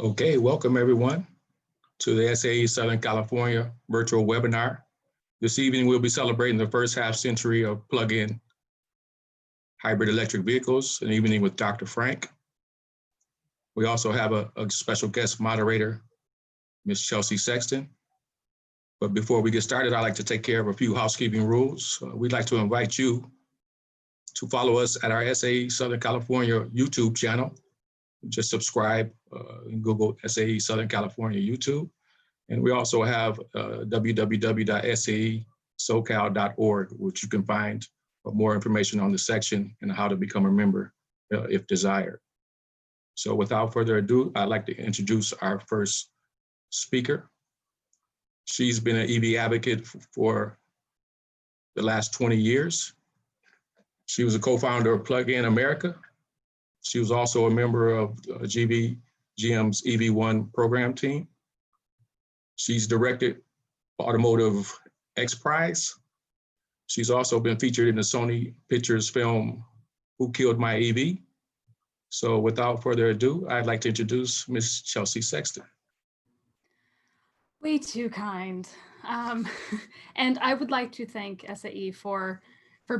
Okay, welcome everyone to the SAE Southern California virtual webinar. This evening, we'll be celebrating the first half century of plug-in hybrid electric vehicles, an evening with Dr. Frank. We also have a special guest moderator, Ms. Chelsea Sexton. But before we get started, I'd like to take care of a few housekeeping rules. We'd like to invite you to follow us at our SAE Southern California YouTube channel. Just subscribe and Google SAE Southern California YouTube. And we also have www.saesocal.org, which you can find more information on the section and how to become a member if desired. So without further ado, I'd like to introduce our first speaker. She's been an EV advocate for the last 20 years. She was a co-founder of Plug-in America. She was also a member of GM's EV1 program team. She's directed Automotive X Prize. She's also been featured in the Sony Pictures film, Who Killed My EV? So without further ado, I'd like to introduce Ms. Chelsea Sexton. Way too kind. And I would like to thank SAE for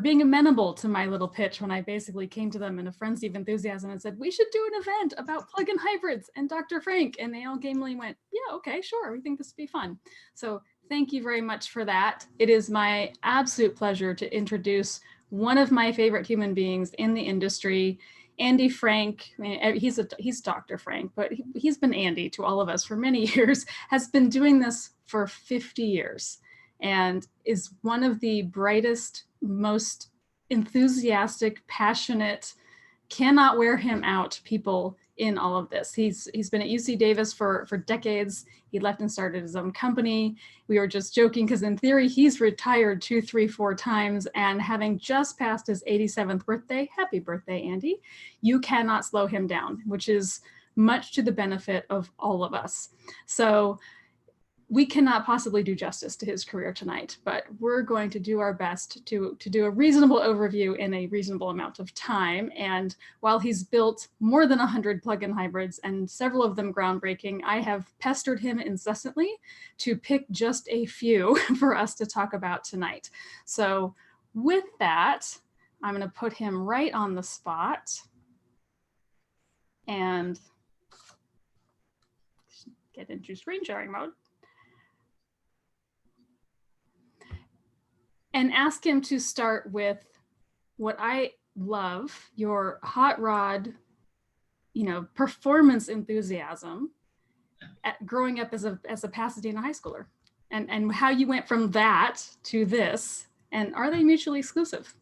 being amenable to my little pitch when I basically came to them in a frenzy of enthusiasm and said, we should do an event about plug-in hybrids and Dr. Frank. And they all gamely went, yeah, okay, sure. We think this would be fun. So thank you very much for that. It is my absolute pleasure to introduce one of my favorite human beings in the industry, Andy Frank. I mean, he's Dr. Frank, but he's been Andy to all of us for many years, has been doing this for 50 years and is one of the brightest, most enthusiastic, passionate, cannot wear him out people in all of this. He's been at UC Davis for decades. He left and started his own company. We were just joking because in theory, he's retired 2, 3, 4 times, and having just passed his 87th birthday, happy birthday, Andy, you cannot slow him down, which is much to the benefit of all of us. So we cannot possibly do justice to his career tonight, but we're going to do our best to do a reasonable overview in a reasonable amount of time. And while he's built more than 100 plug-in hybrids and several of them groundbreaking, I have pestered him incessantly to pick just a few for us to talk about tonight. So with that, I'm going to put him right on the spot and get into screen sharing mode. And ask him to start with what I love, your hot rod, performance enthusiasm at growing up as a Pasadena high schooler, and how you went from that to this, and are they mutually exclusive?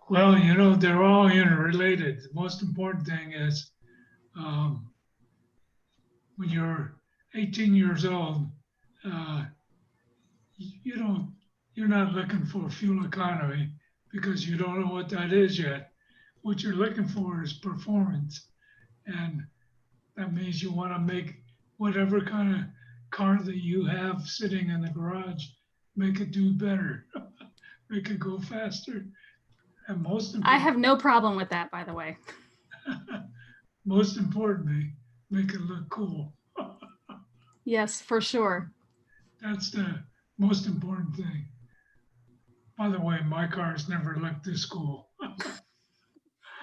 Well, they're all interrelated. The most important thing is when you're 18 years old, you're not looking for fuel economy because you don't know what that is yet. What you're looking for is performance. And that means you want to make whatever kind of car that you have sitting in the garage, make it do better, make it go faster. And most importantly, I have no problem with that, by the way. Most importantly, make it look cool. Yes, for sure. That's the most important thing. By the way, my cars never looked this cool.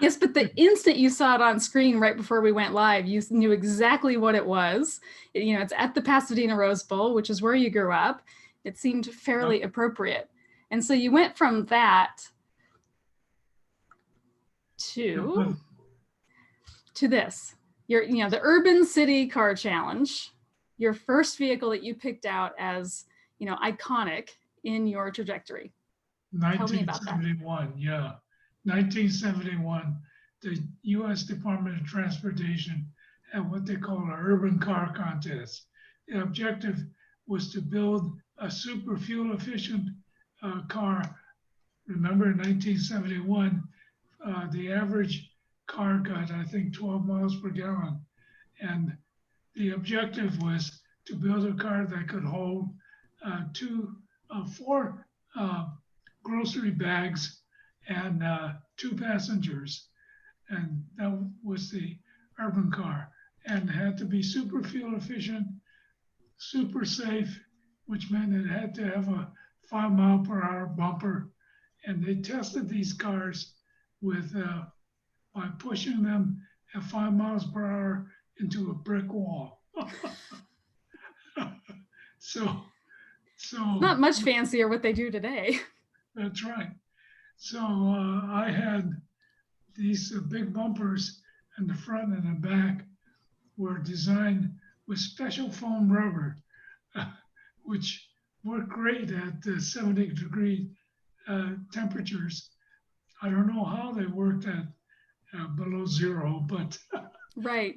Yes, but the instant you saw it on screen right before we went live, you knew exactly what it was. It's at the Pasadena Rose Bowl, which is where you grew up. It seemed fairly appropriate. And so you went from that to this. The Urban City Car Challenge, your first vehicle that you picked out as iconic in your trajectory. Tell me about that. 1971, yeah. 1971, the U.S. Department of Transportation had what they call an urban car contest. The objective was to build a super fuel efficient car. Remember in 1971, the average car got, I think, 12 miles per gallon. And the objective was to build a car that could hold 4 grocery bags and 2 passengers. And that was the urban car, and had to be super fuel efficient, super safe, which meant it had to have a 5 mile per hour bumper. And they tested these cars with by pushing them at 5 miles per hour into a brick wall. so Not much fancier what they do today. that's right. So I had these big bumpers in the front and the back were designed with special foam rubber, which work great at 70-degree temperatures. I don't know how they worked at below zero, but Right.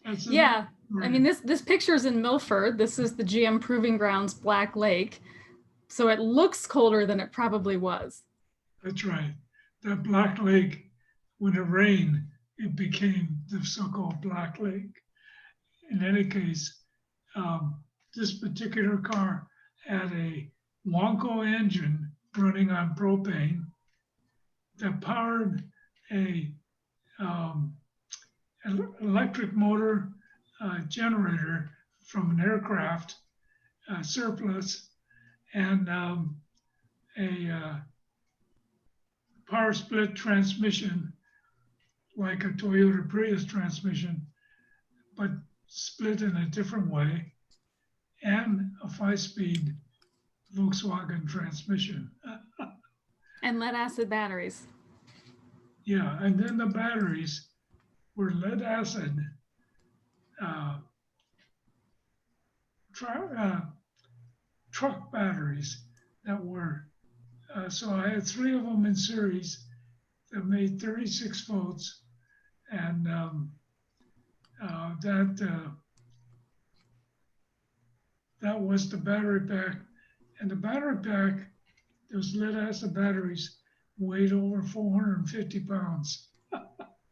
that's Yeah. another I mean, this picture is in Milford. This is the GM Proving Grounds Black Lake. So it looks colder than it probably was. That's right. That Black Lake, when it rained, it became the so-called Black Lake. In any case, this particular car had a Wonko engine running on propane that powered a electric motor generator from an aircraft surplus, and a power split transmission like a Toyota Prius transmission, but split in a different way, and a 5-speed Volkswagen transmission. And lead acid batteries. Yeah, and then the batteries were lead acid truck batteries that were, so I had 3 of them in series that made 36 volts, and that was the battery pack. And the battery pack, those lead acid batteries weighed over 450 pounds.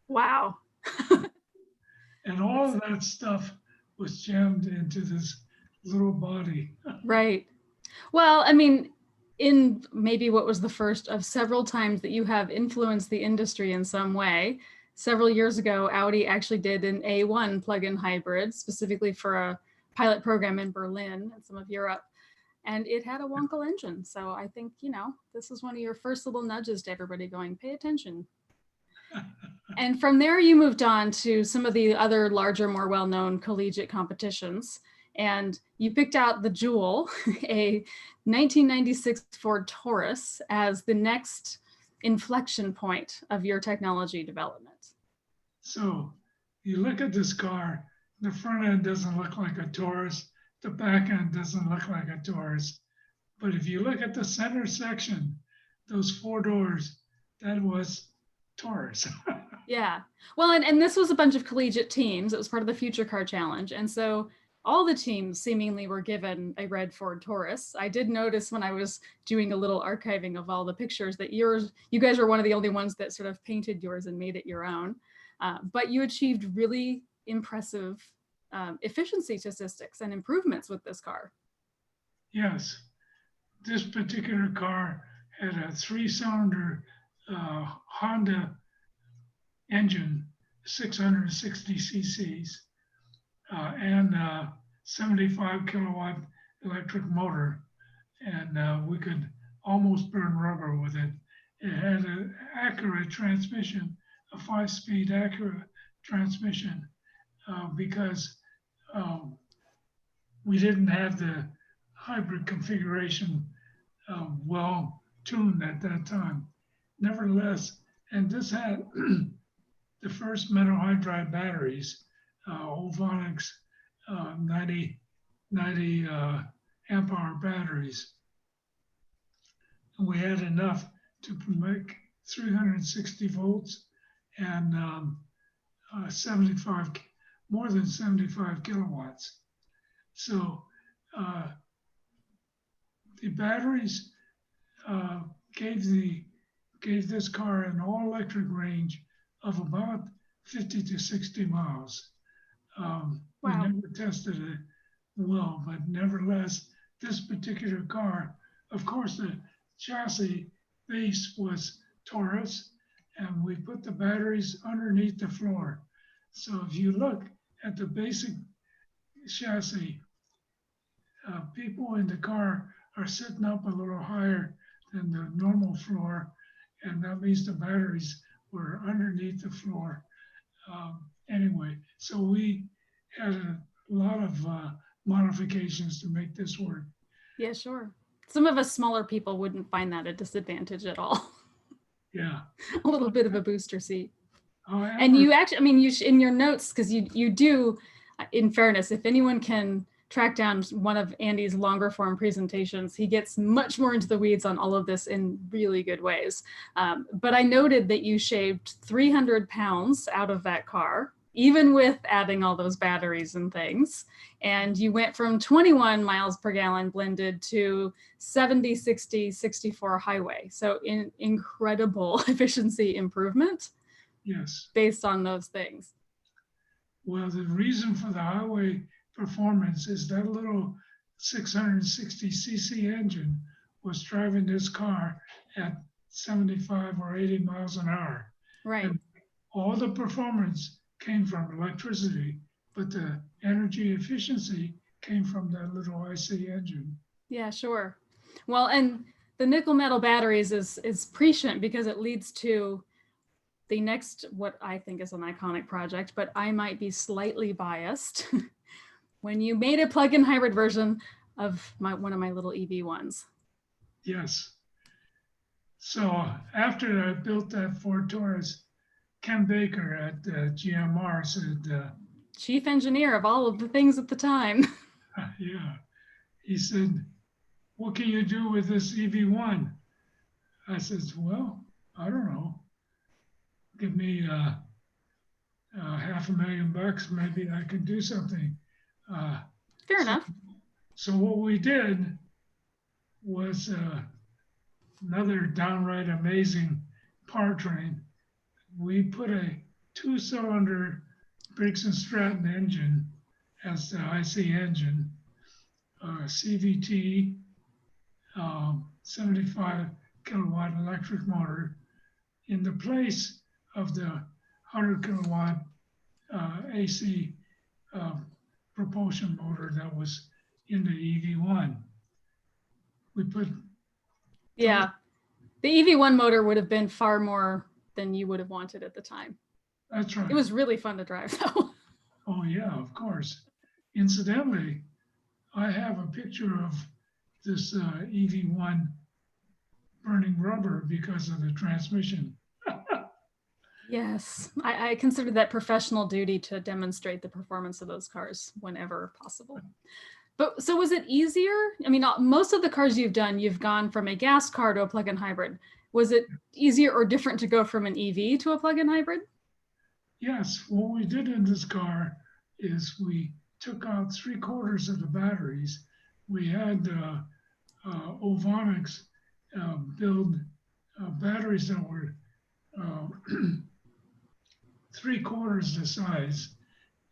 Wow. And all of that stuff was jammed into this little body. Right. Well, I mean, in maybe what was the first of several times that you have influenced the industry in some way, several years ago, Audi actually did an A1 plug-in hybrid specifically for a pilot program in Berlin and some of Europe. And it had a Wankel engine. So I think, you know, this is one of your first little nudges to everybody going, pay attention. And from there, you moved on to some of the other larger, more well-known collegiate competitions. And you picked out the Jewel, a 1996 Ford Taurus, as the next inflection point of your technology development. So you look at this car, the front end doesn't look like a Taurus, the back end doesn't look like a Taurus. But if you look at the center section, those 4 doors, that was Taurus. Yeah. Well, and this was a bunch of collegiate teams. It was part of the Future Car Challenge. And so all the teams seemingly were given a red Ford Taurus. I did notice when I was doing a little archiving of all the pictures that you guys were one of the only ones that sort of painted yours and made it your own. But you achieved really impressive efficiency statistics and improvements with this car. Yes. This particular car had a 3-cylinder Honda engine, 660 cc's, and 75 kilowatt electric motor, and we could almost burn rubber with it. It had an accurate transmission, a 5-speed accurate transmission, because we didn't have the hybrid configuration well tuned at that time. Nevertheless, and this had the first metal hydride batteries, Ovonics 90 amp hour batteries. And we had enough to make 360 volts and more than 75 kilowatts. So the batteries gave this car an all-electric range of about 50 to 60 miles. Wow. We never tested it well, but nevertheless, this particular car, of course, the chassis base was Taurus, and we put the batteries underneath the floor. So if you look at the basic chassis, people in the car are sitting up a little higher than the normal floor, and that means the batteries were underneath the floor. Anyway, so we had a lot of modifications to make this work. Yeah, sure. Some of us smaller people wouldn't find that a disadvantage at all. Yeah. A little bit of a booster seat. However, And you actually, I mean, you in your notes, because you do, in fairness, if anyone can track down one of Andy's longer form presentations, he gets much more into the weeds on all of this in really good ways. But I noted that you shaved 300 pounds out of that car, even with adding all those batteries and things. And you went from 21 miles per gallon blended to 70, 60, 64 highway. So incredible efficiency improvement. yes. Based on those things. Well, the reason for the highway performance is that little 660cc engine was driving this car at 75 or 80 miles an hour. Right. And all the performance came from electricity, but the energy efficiency came from that little IC engine. Yeah, sure. Well, and the nickel metal batteries is prescient because it leads to the next, what I think is an iconic project, but I might be slightly biased. When you made a plug-in hybrid version of one of my little EV1s. Yes. So after I built that Ford Taurus, Ken Baker at GMR said, chief engineer of all of the things at the time. yeah, he said, what can you do with this EV1? I said, well, I don't know. Give me $500,000, maybe I can do something. Fair enough. So what we did was another downright amazing powertrain. We put a 2-cylinder Briggs & Stratton engine as the IC engine, CVT, 75 kilowatt electric motor in the place of the 100 kilowatt AC propulsion motor that was in the EV1. We put Yeah, the EV1 motor would have been far more than you would have wanted at the time. That's right. It was really fun to drive though. Oh yeah, of course. Incidentally, I have a picture of this EV1 burning rubber because of the transmission. Yes, I consider that professional duty to demonstrate the performance of those cars whenever possible. But so was it easier? I mean, most of the cars you've done, you've gone from a gas car to a plug-in hybrid. Was it easier or different to go from an EV to a plug-in hybrid? Yes, what we did in this car is we took out 3/4 of the batteries. We had Ovonics build batteries that were 3/4 the size,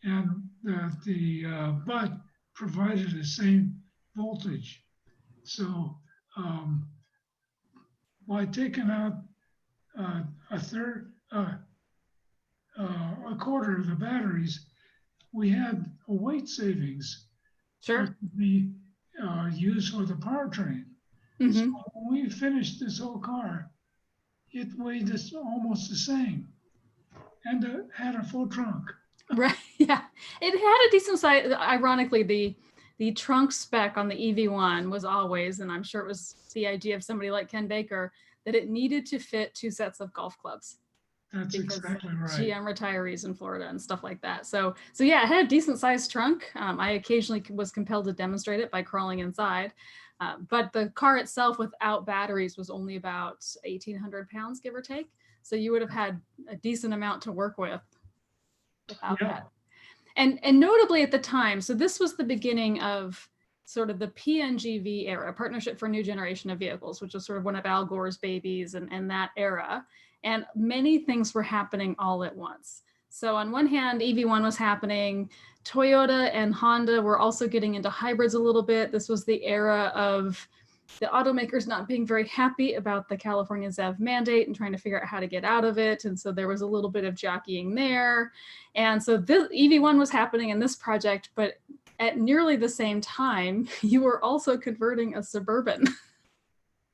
and the butt provided the same voltage. So by taking out a quarter of the batteries, we had a weight savings Sure. that could be used for the powertrain. Mm-hmm. So when we finished this whole car, it weighed almost the same and had a full trunk. Right. Yeah. It had a decent size. Ironically, the trunk spec on the EV1 was always, and I'm sure it was the idea of somebody like Ken Baker, that it needed to fit 2 sets of golf clubs. That's exactly right. GM retirees in Florida and stuff like that. So yeah, it had a decent sized trunk. I occasionally was compelled to demonstrate it by crawling inside. But the car itself without batteries was only about 1,800 pounds, give or take. So you would have had a decent amount to work with without that. And notably at the time, so this was the beginning of sort of the PNGV era, Partnership for a New Generation of Vehicles, which was sort of one of Al Gore's babies and that era. And many things were happening all at once. So on one hand, EV1 was happening. Toyota and Honda were also getting into hybrids a little bit. This was the era of the automakers not being very happy about the California ZEV mandate and trying to figure out how to get out of it. And so there was a little bit of jockeying there. And so this EV1 was happening in this project, but at nearly the same time, you were also converting a Suburban.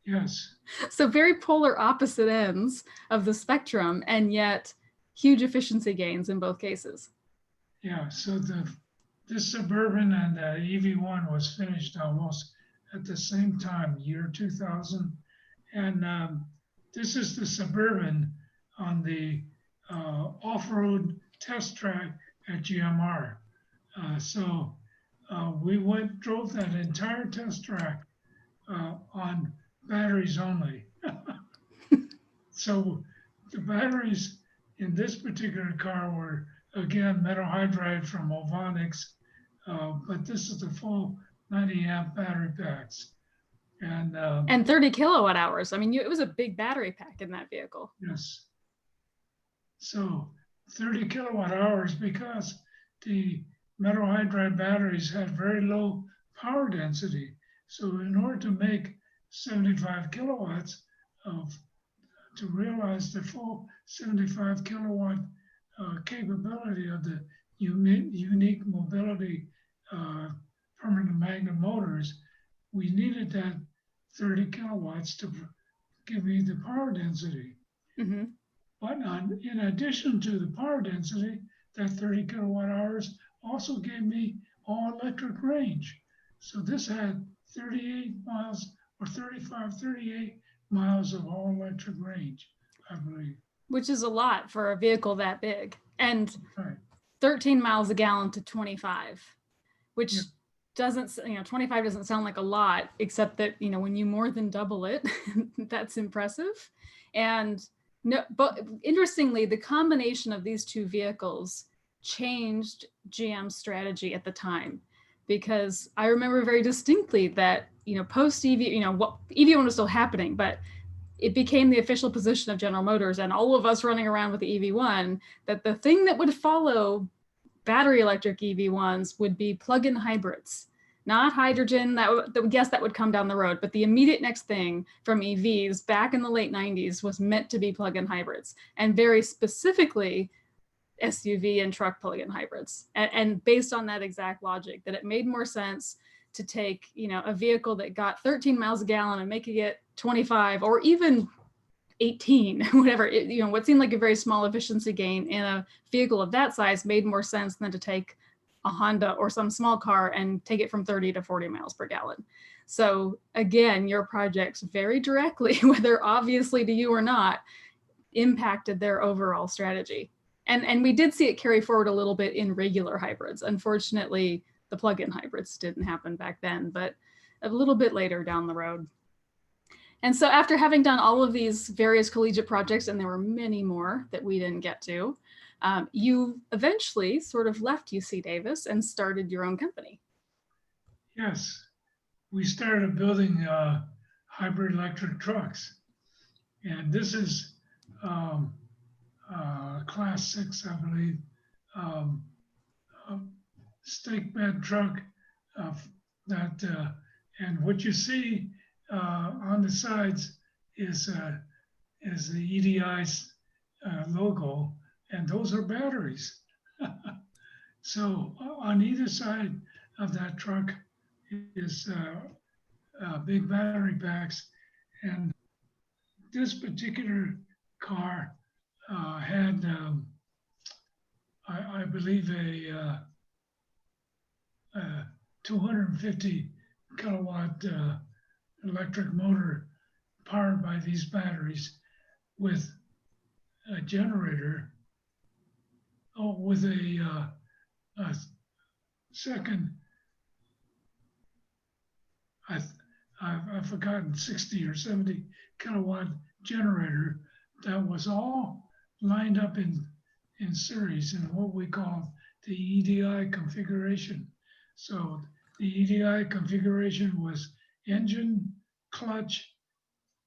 Yes. So very polar opposite ends of the spectrum, and yet huge efficiency gains in both cases. Yeah, so this Suburban and the EV1 was finished almost at the same time, year 2000. And this is the Suburban on the off-road test track at GMR. So we drove that entire test track on batteries only. So the batteries in this particular car were, again, metal hydride from Ovonics, but this is the full 90 amp battery packs. And 30 kilowatt hours. I mean, it was a big battery pack in that vehicle. Yes. So 30 kilowatt hours, because the metal hydride batteries had very low power density. So in order to make 75 kilowatts to realize the full 75 kilowatt capability of the unique mobility permanent magnet motors, we needed that 30 kilowatts to give me the power density. Mm-hmm. But in addition to the power density, that 30 kilowatt hours also gave me all electric range. So this had 38 miles or 38 miles of all electric range, I believe. Which is a lot for a vehicle that big. And Right. 13 miles a gallon to 25, which Yeah. doesn't, 25 doesn't sound like a lot, except that, when you more than double it, that's impressive. And no, but interestingly, the combination of these two vehicles changed GM's strategy at the time, because I remember very distinctly that, post EV, EV1 was still happening, but it became the official position of General Motors and all of us running around with the EV1 that the thing that would follow battery electric EV1s would be plug-in hybrids, not hydrogen. That would come down the road, but the immediate next thing from EVs back in the late 90s was meant to be plug-in hybrids, and very specifically SUV and truck plug-in hybrids. And based on that exact logic, that it made more sense to take, a vehicle that got 13 miles a gallon and making it 25 or even 18, whatever, what seemed like a very small efficiency gain in a vehicle of that size made more sense than to take a Honda or some small car and take it from 30 to 40 miles per gallon. So again, your projects very directly, whether obviously to you or not, impacted their overall strategy. And we did see it carry forward a little bit in regular hybrids. Unfortunately, the plug-in hybrids didn't happen back then, but a little bit later down the road. And so after having done all of these various collegiate projects, and there were many more that we didn't get to, you eventually sort of left UC Davis and started your own company. Yes, we started building hybrid electric trucks. And this is Class 6, I believe, stake bed truck and what you see on the sides is the EDI's logo, and those are batteries. So on either side of that truck is big battery packs, and this particular car had, I believe, a 250 kilowatt electric motor powered by these batteries with a generator, with a second, I've forgotten, 60 or 70 kilowatt generator that was all lined up in series in what we call the EDI configuration. So the EDI configuration was engine, clutch,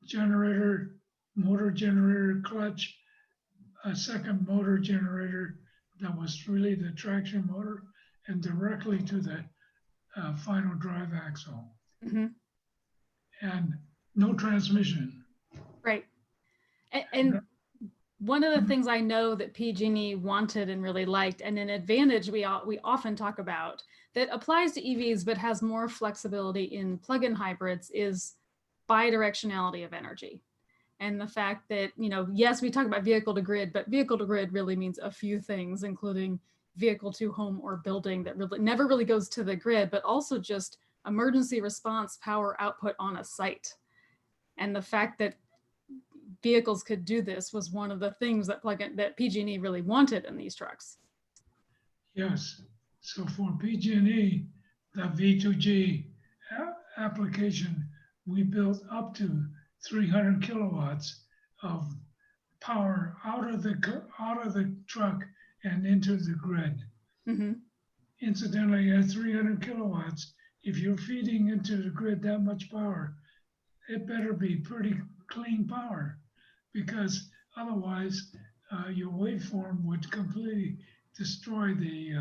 generator, motor generator, clutch, a second motor generator that was really the traction motor, and directly to the final drive axle. Mm-hmm. and no transmission. Right. And one of the things I know that PG&E wanted and really liked, and an advantage we often talk about that applies to EVs but has more flexibility in plug-in hybrids, is bidirectionality of energy. And the fact that, you know, yes, we talk about vehicle to grid, but vehicle to grid really means a few things, including vehicle to home or building that really never really goes to the grid, but also just emergency response power output on a site. And the fact that vehicles could do this was one of the things that that PG&E really wanted in these trucks. Yes. So for PG&E, the V2G application, we built up to 300 kilowatts of power out of the truck and into the grid. Mm-hmm. Incidentally, at 300 kilowatts, if you're feeding into the grid that much power, it better be pretty clean power, because otherwise your waveform would completely destroy the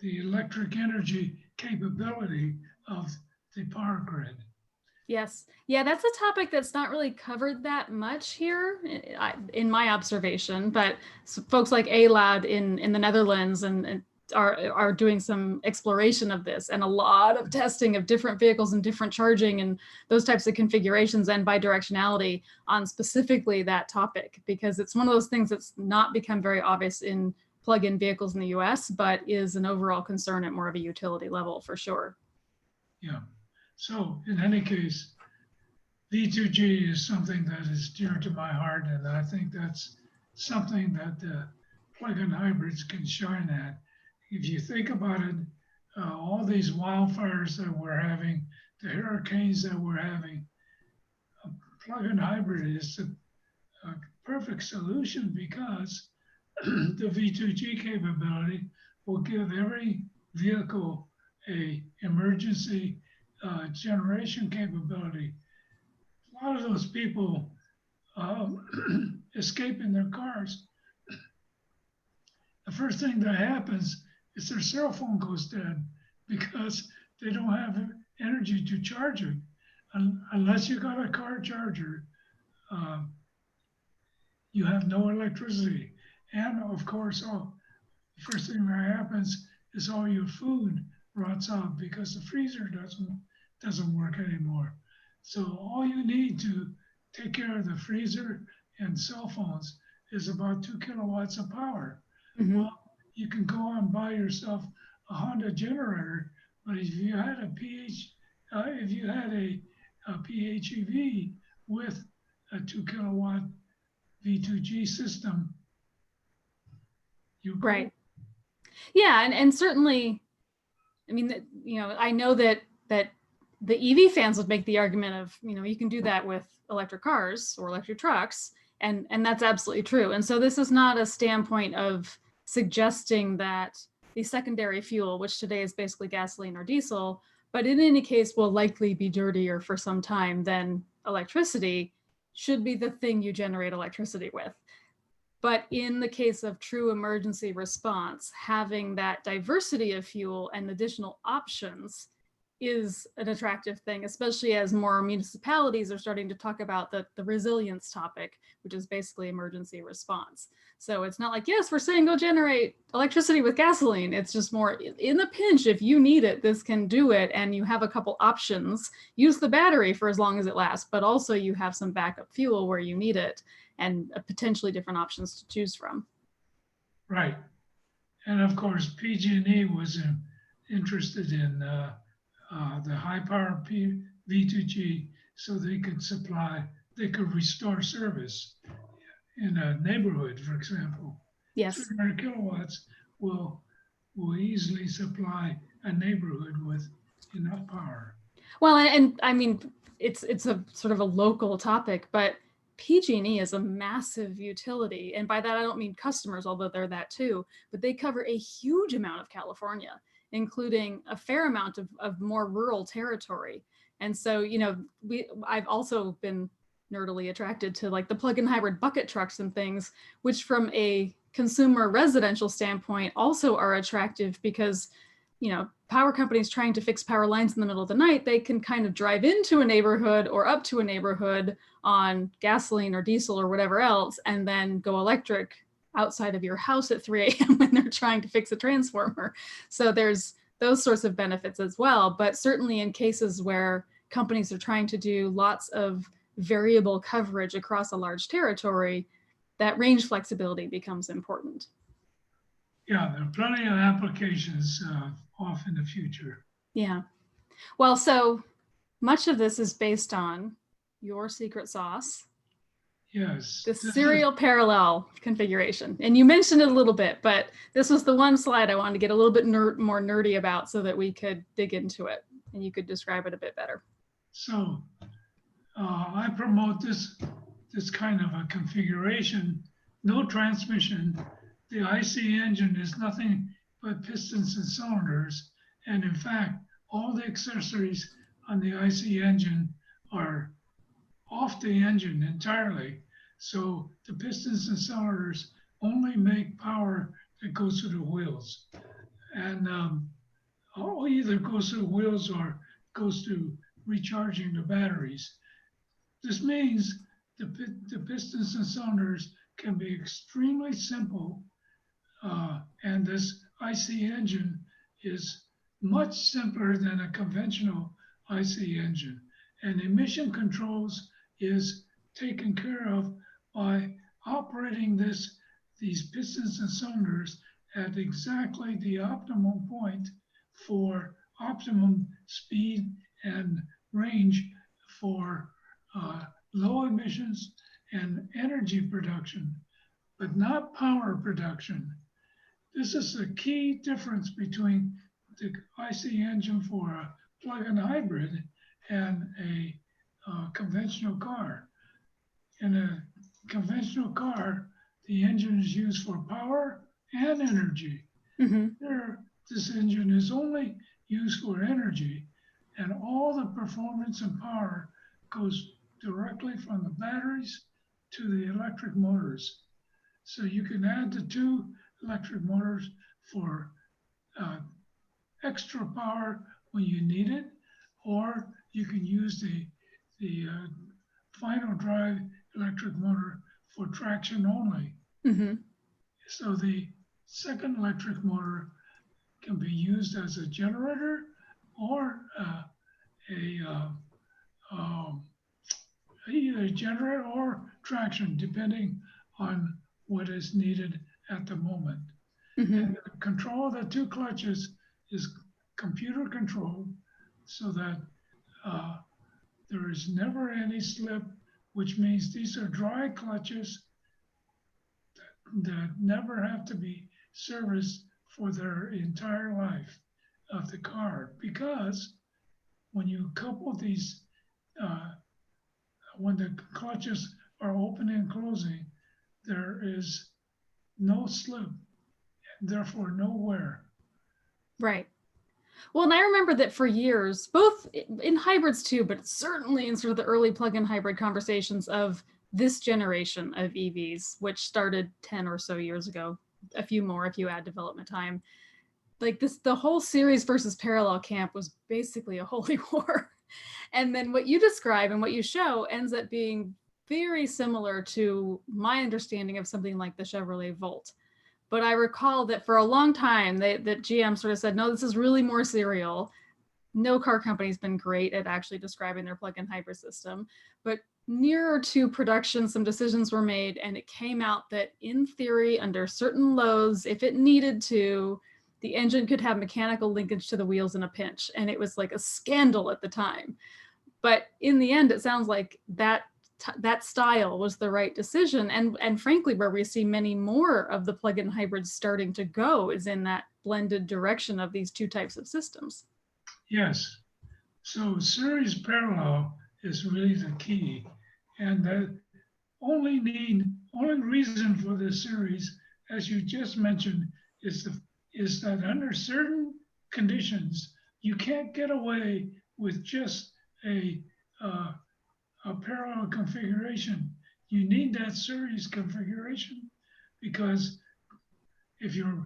electric energy capability of the power grid. Yes. Yeah, that's a topic that's not really covered that much here in my observation, but folks like ALAD in the Netherlands and are doing some exploration of this, and a lot of testing of different vehicles and different charging and those types of configurations and bidirectionality on specifically that topic, because it's one of those things that's not become very obvious in plug-in vehicles in the US, but is an overall concern at more of a utility level for sure. Yeah. So in any case, V2G is something that is dear to my heart, and I think that's something that the plug-in hybrids can shine at. If you think about it, all these wildfires that we're having, the hurricanes that we're having, a plug-in hybrid is a perfect solution, because the V2G capability will give every vehicle a emergency generation capability. A lot of those people escape in their cars. The first thing that happens is their cell phone goes dead, because they don't have energy to charge it. Unless you got a car charger, you have no electricity. And of course, the first thing that happens is all your food rots out, because the freezer doesn't work anymore. So all you need to take care of the freezer and cell phones is about 2 kilowatts of power. Mm-hmm. Well, you can go out and buy yourself a Honda generator, but if you had a PHEV with a 2 kilowatt V2G system, you right. Yeah, and certainly, I mean, you know, I know that the EV fans would make the argument of, you know, you can do that with electric cars or electric trucks, and that's absolutely true. And so this is not a standpoint of suggesting that the secondary fuel, which today is basically gasoline or diesel, but in any case will likely be dirtier for some time than electricity, should be the thing you generate electricity with. But in the case of true emergency response, having that diversity of fuel and additional options is an attractive thing, especially as more municipalities are starting to talk about the resilience topic, which is basically emergency response. So it's not like, yes, we're saying go generate electricity with gasoline. It's just more in the pinch, if you need it, this can do it. And you have a couple options. Use the battery for as long as it lasts, but also you have some backup fuel where you need it, and potentially different options to choose from. Right. And of course, PG&E was interested in the high power V2G, so they could restore service in a neighborhood, for example. Yes. 300 kilowatts will easily supply a neighborhood with enough power. Well, and I mean, it's a sort of a local topic, but PG&E is a massive utility. And by that, I don't mean customers, although they're that too, but they cover a huge amount of California, including a fair amount of more rural territory. And so, you know, I've also been nerdily attracted to like the plug-in hybrid bucket trucks and things, which from a consumer residential standpoint also are attractive because, you know, power companies trying to fix power lines in the middle of the night, they can kind of drive into a neighborhood or up to a neighborhood on gasoline or diesel or whatever else, and then go electric outside of your house at 3 a.m. when they're trying to fix a transformer. So there's those sorts of benefits as well. But certainly in cases where companies are trying to do lots of variable coverage across a large territory, that range flexibility becomes important. Yeah, there are plenty of applications off in the future. Yeah. Well, so much of this is based on your secret sauce, Yes. the serial parallel configuration. And you mentioned it a little bit, but this was the one slide I wanted to get a little bit more nerdy about so that we could dig into it and you could describe it a bit better. So I promote this kind of a configuration, no transmission. The IC engine is nothing but pistons and cylinders. And in fact, all the accessories on the IC engine are off the engine entirely. So the pistons and cylinders only make power that goes through the wheels. And either goes through wheels or goes through recharging the batteries. This means the pistons and cylinders can be extremely simple, and this IC engine is much simpler than a conventional IC engine. And emission controls is taken care of by operating these pistons and cylinders at exactly the optimum point for optimum speed and range for low emissions and energy production, but not power production. This is the key difference between the IC engine for a plug-in hybrid and a conventional car. In a conventional car, the engine is used for power and energy. Mm-hmm. Here, this engine is only used for energy, and all the performance and power goes directly from the batteries to the electric motors. So you can add the two electric motors for extra power when you need it, or you can use the final drive electric motor for traction only. Mm-hmm. So the second electric motor can be used as a generator or either a generator or traction, depending on what is needed at the moment. Mm-hmm. And the control of the two clutches is computer controlled so that there is never any slip, which means these are dry clutches that never have to be serviced for their entire life of the car. Because when you couple these, when the clutches are opening and closing, there is no slip, and therefore no wear. Right. Well, and I remember that for years, both in hybrids too, but certainly in sort of the early plug-in hybrid conversations of this generation of EVs, which started 10 or so years ago, a few more if you add development time, like this, the whole series versus parallel camp was basically a holy war. And then what you describe and what you show ends up being very similar to my understanding of something like the Chevrolet Volt. But I recall that for a long time, that GM sort of said, no, this is really more serial. No car company's been great at actually describing their plug-in hybrid system. But nearer to production, some decisions were made, and it came out that in theory, under certain loads, if it needed to, the engine could have mechanical linkage to the wheels in a pinch. And it was like a scandal at the time. But in the end, it sounds like that style was the right decision. And frankly, where we see many more of the plug-in hybrids starting to go is in that blended direction of these two types of systems. Yes. So series parallel is really the key. And the only reason for this series, as you just mentioned, is that under certain conditions, you can't get away with just a parallel configuration. You need that series configuration, because if you're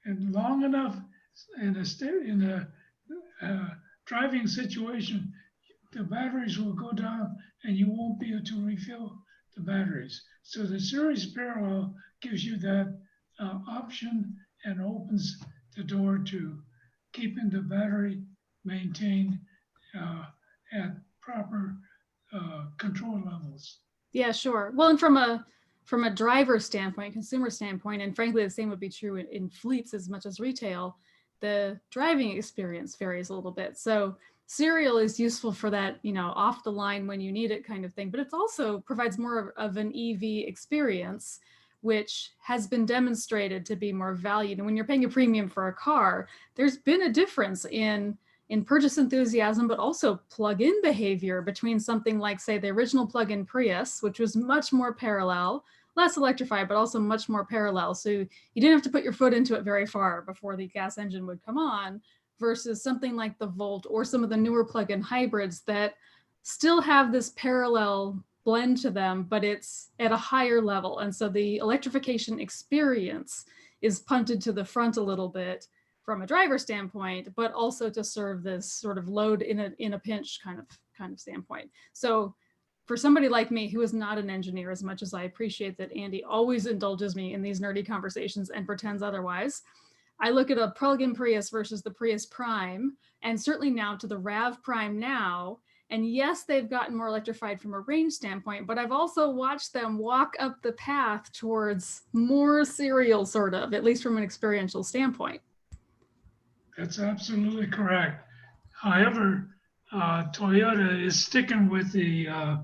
long enough in a driving situation, the batteries will go down and you won't be able to refill the batteries. So the series parallel gives you that option and opens the door to keeping the battery maintained at proper control levels. Yeah, sure. Well, and from a driver standpoint, consumer standpoint, and frankly, the same would be true in fleets as much as retail, the driving experience varies a little bit. So serial is useful for that, off the line when you need it kind of thing, but it also provides more of an EV experience, which has been demonstrated to be more valued. And when you're paying a premium for a car, there's been a difference in purchase enthusiasm, but also plug-in behavior between something like, say, the original plug-in Prius, which was much more parallel, less electrified, but also much more parallel. So you didn't have to put your foot into it very far before the gas engine would come on, versus something like the Volt or some of the newer plug-in hybrids that still have this parallel blend to them, but it's at a higher level. And so the electrification experience is punted to the front a little bit from a driver standpoint, but also to serve this sort of load in a pinch kind of standpoint. So for somebody like me who is not an engineer, as much as I appreciate that Andy always indulges me in these nerdy conversations and pretends otherwise, I look at a plug-in Prius versus the Prius Prime, and certainly now to the RAV Prime now. And yes, they've gotten more electrified from a range standpoint, but I've also watched them walk up the path towards more serial, sort of, at least from an experiential standpoint. That's absolutely correct. However, Toyota is sticking with the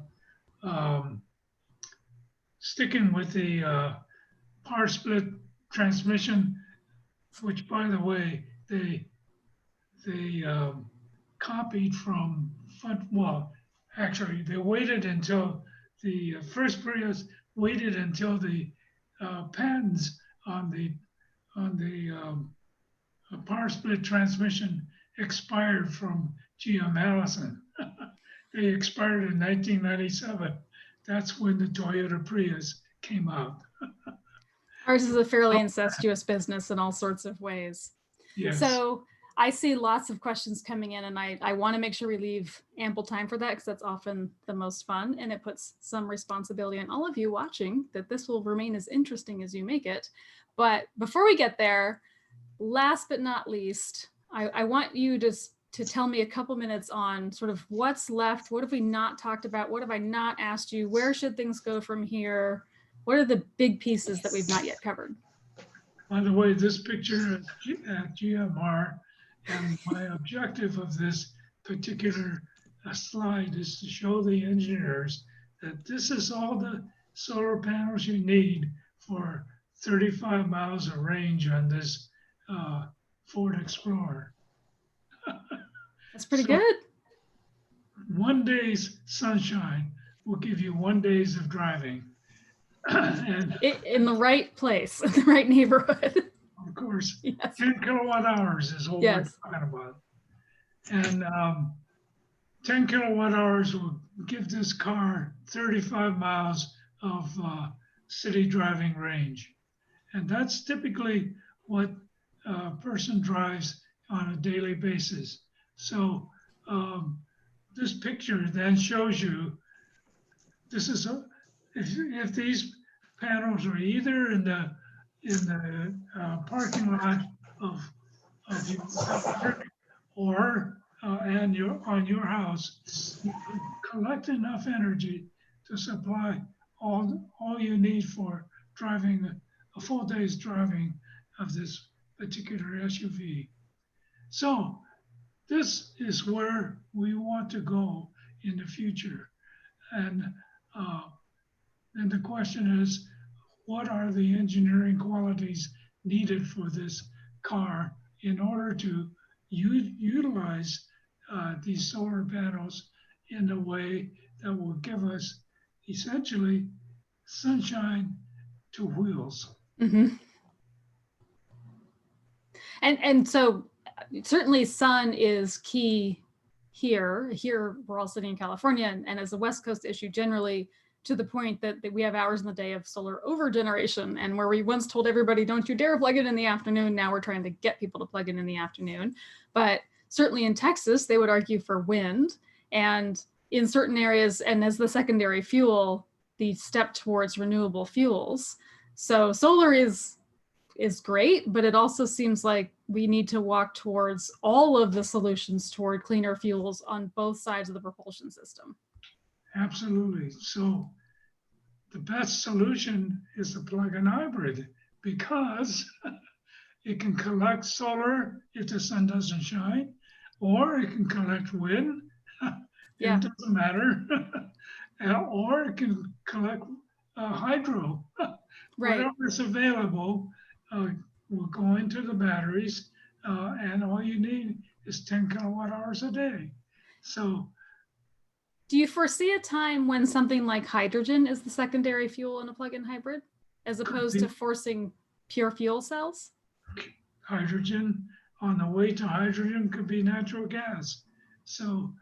power split transmission, which, by the way, they copied from well, actually, they waited until the first Prius waited until the patents on the power split transmission expired from GM Allison. They expired in 1997. That's when the Toyota Prius came out. Ours is a fairly incestuous business in all sorts of ways. Yes. So I see lots of questions coming in, and I want to make sure we leave ample time for that, because that's often the most fun, and it puts some responsibility on all of you watching that this will remain as interesting as you make it. But before we get there, last but not least, I want you to tell me a couple minutes on sort of what's left. What have we not talked about? What have I not asked you? Where should things go from here? What are the big pieces that we've not yet covered? By the way, this picture at GMR, and my objective of this particular slide is to show the engineers that this is all the solar panels you need for 35 miles of range on this Ford Explorer. That's pretty good. One day's sunshine will give you 1 day of driving. And In the right place, in the right neighborhood. of course, Yes. 10 kilowatt hours is what Yes. we're talking about. And 10 kilowatt hours will give this car 35 miles of city driving range. And that's typically what a person drives on a daily basis. So this picture then shows you, this is if these panels are either in the parking lot of your or on your house, you can collect enough energy to supply all you need for driving a full day's driving of this particular SUV. So this is where we want to go in the future. And then the question is, what are the engineering qualities needed for this car in order to utilize these solar panels in a way that will give us essentially sunshine to wheels? Mm-hmm. And so certainly sun is key here. Here we're all sitting in California, and as a West Coast issue, generally to the point that we have hours in the day of solar over generation, and where we once told everybody, don't you dare plug it in the afternoon, now we're trying to get people to plug it in the afternoon. But certainly in Texas, they would argue for wind, and in certain areas, and as the secondary fuel, the step towards renewable fuels. So solar is great, but it also seems like we need to walk towards all of the solutions toward cleaner fuels on both sides of the propulsion system. Absolutely. So the best solution is the plug-in hybrid, because it can collect solar if the sun doesn't shine, or it can collect wind. Yeah. It doesn't matter. Or it can collect hydro. Right. Whatever's available will go into the batteries, and all you need is 10 kilowatt hours a day. So do you foresee a time when something like hydrogen is the secondary fuel in a plug-in hybrid, as opposed to forcing pure fuel cells? Hydrogen, on the way to hydrogen, could be natural gas. So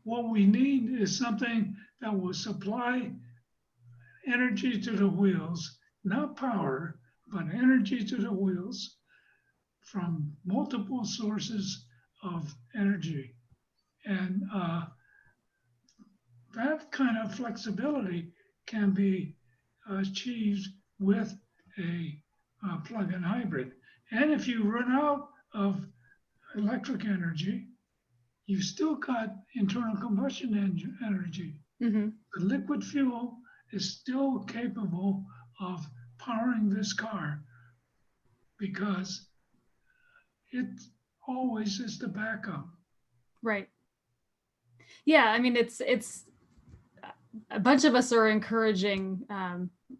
what we need is something that will supply energy to the wheels, not power, but energy to the wheels from multiple sources of energy. And that kind of flexibility can be achieved with a plug-in hybrid. And if you run out of electric energy, you've still got internal combustion engine energy. Mm-hmm. The liquid fuel is still capable of powering this car, because it always is the backup. Right. Yeah, I mean, it's a bunch of us are encouraging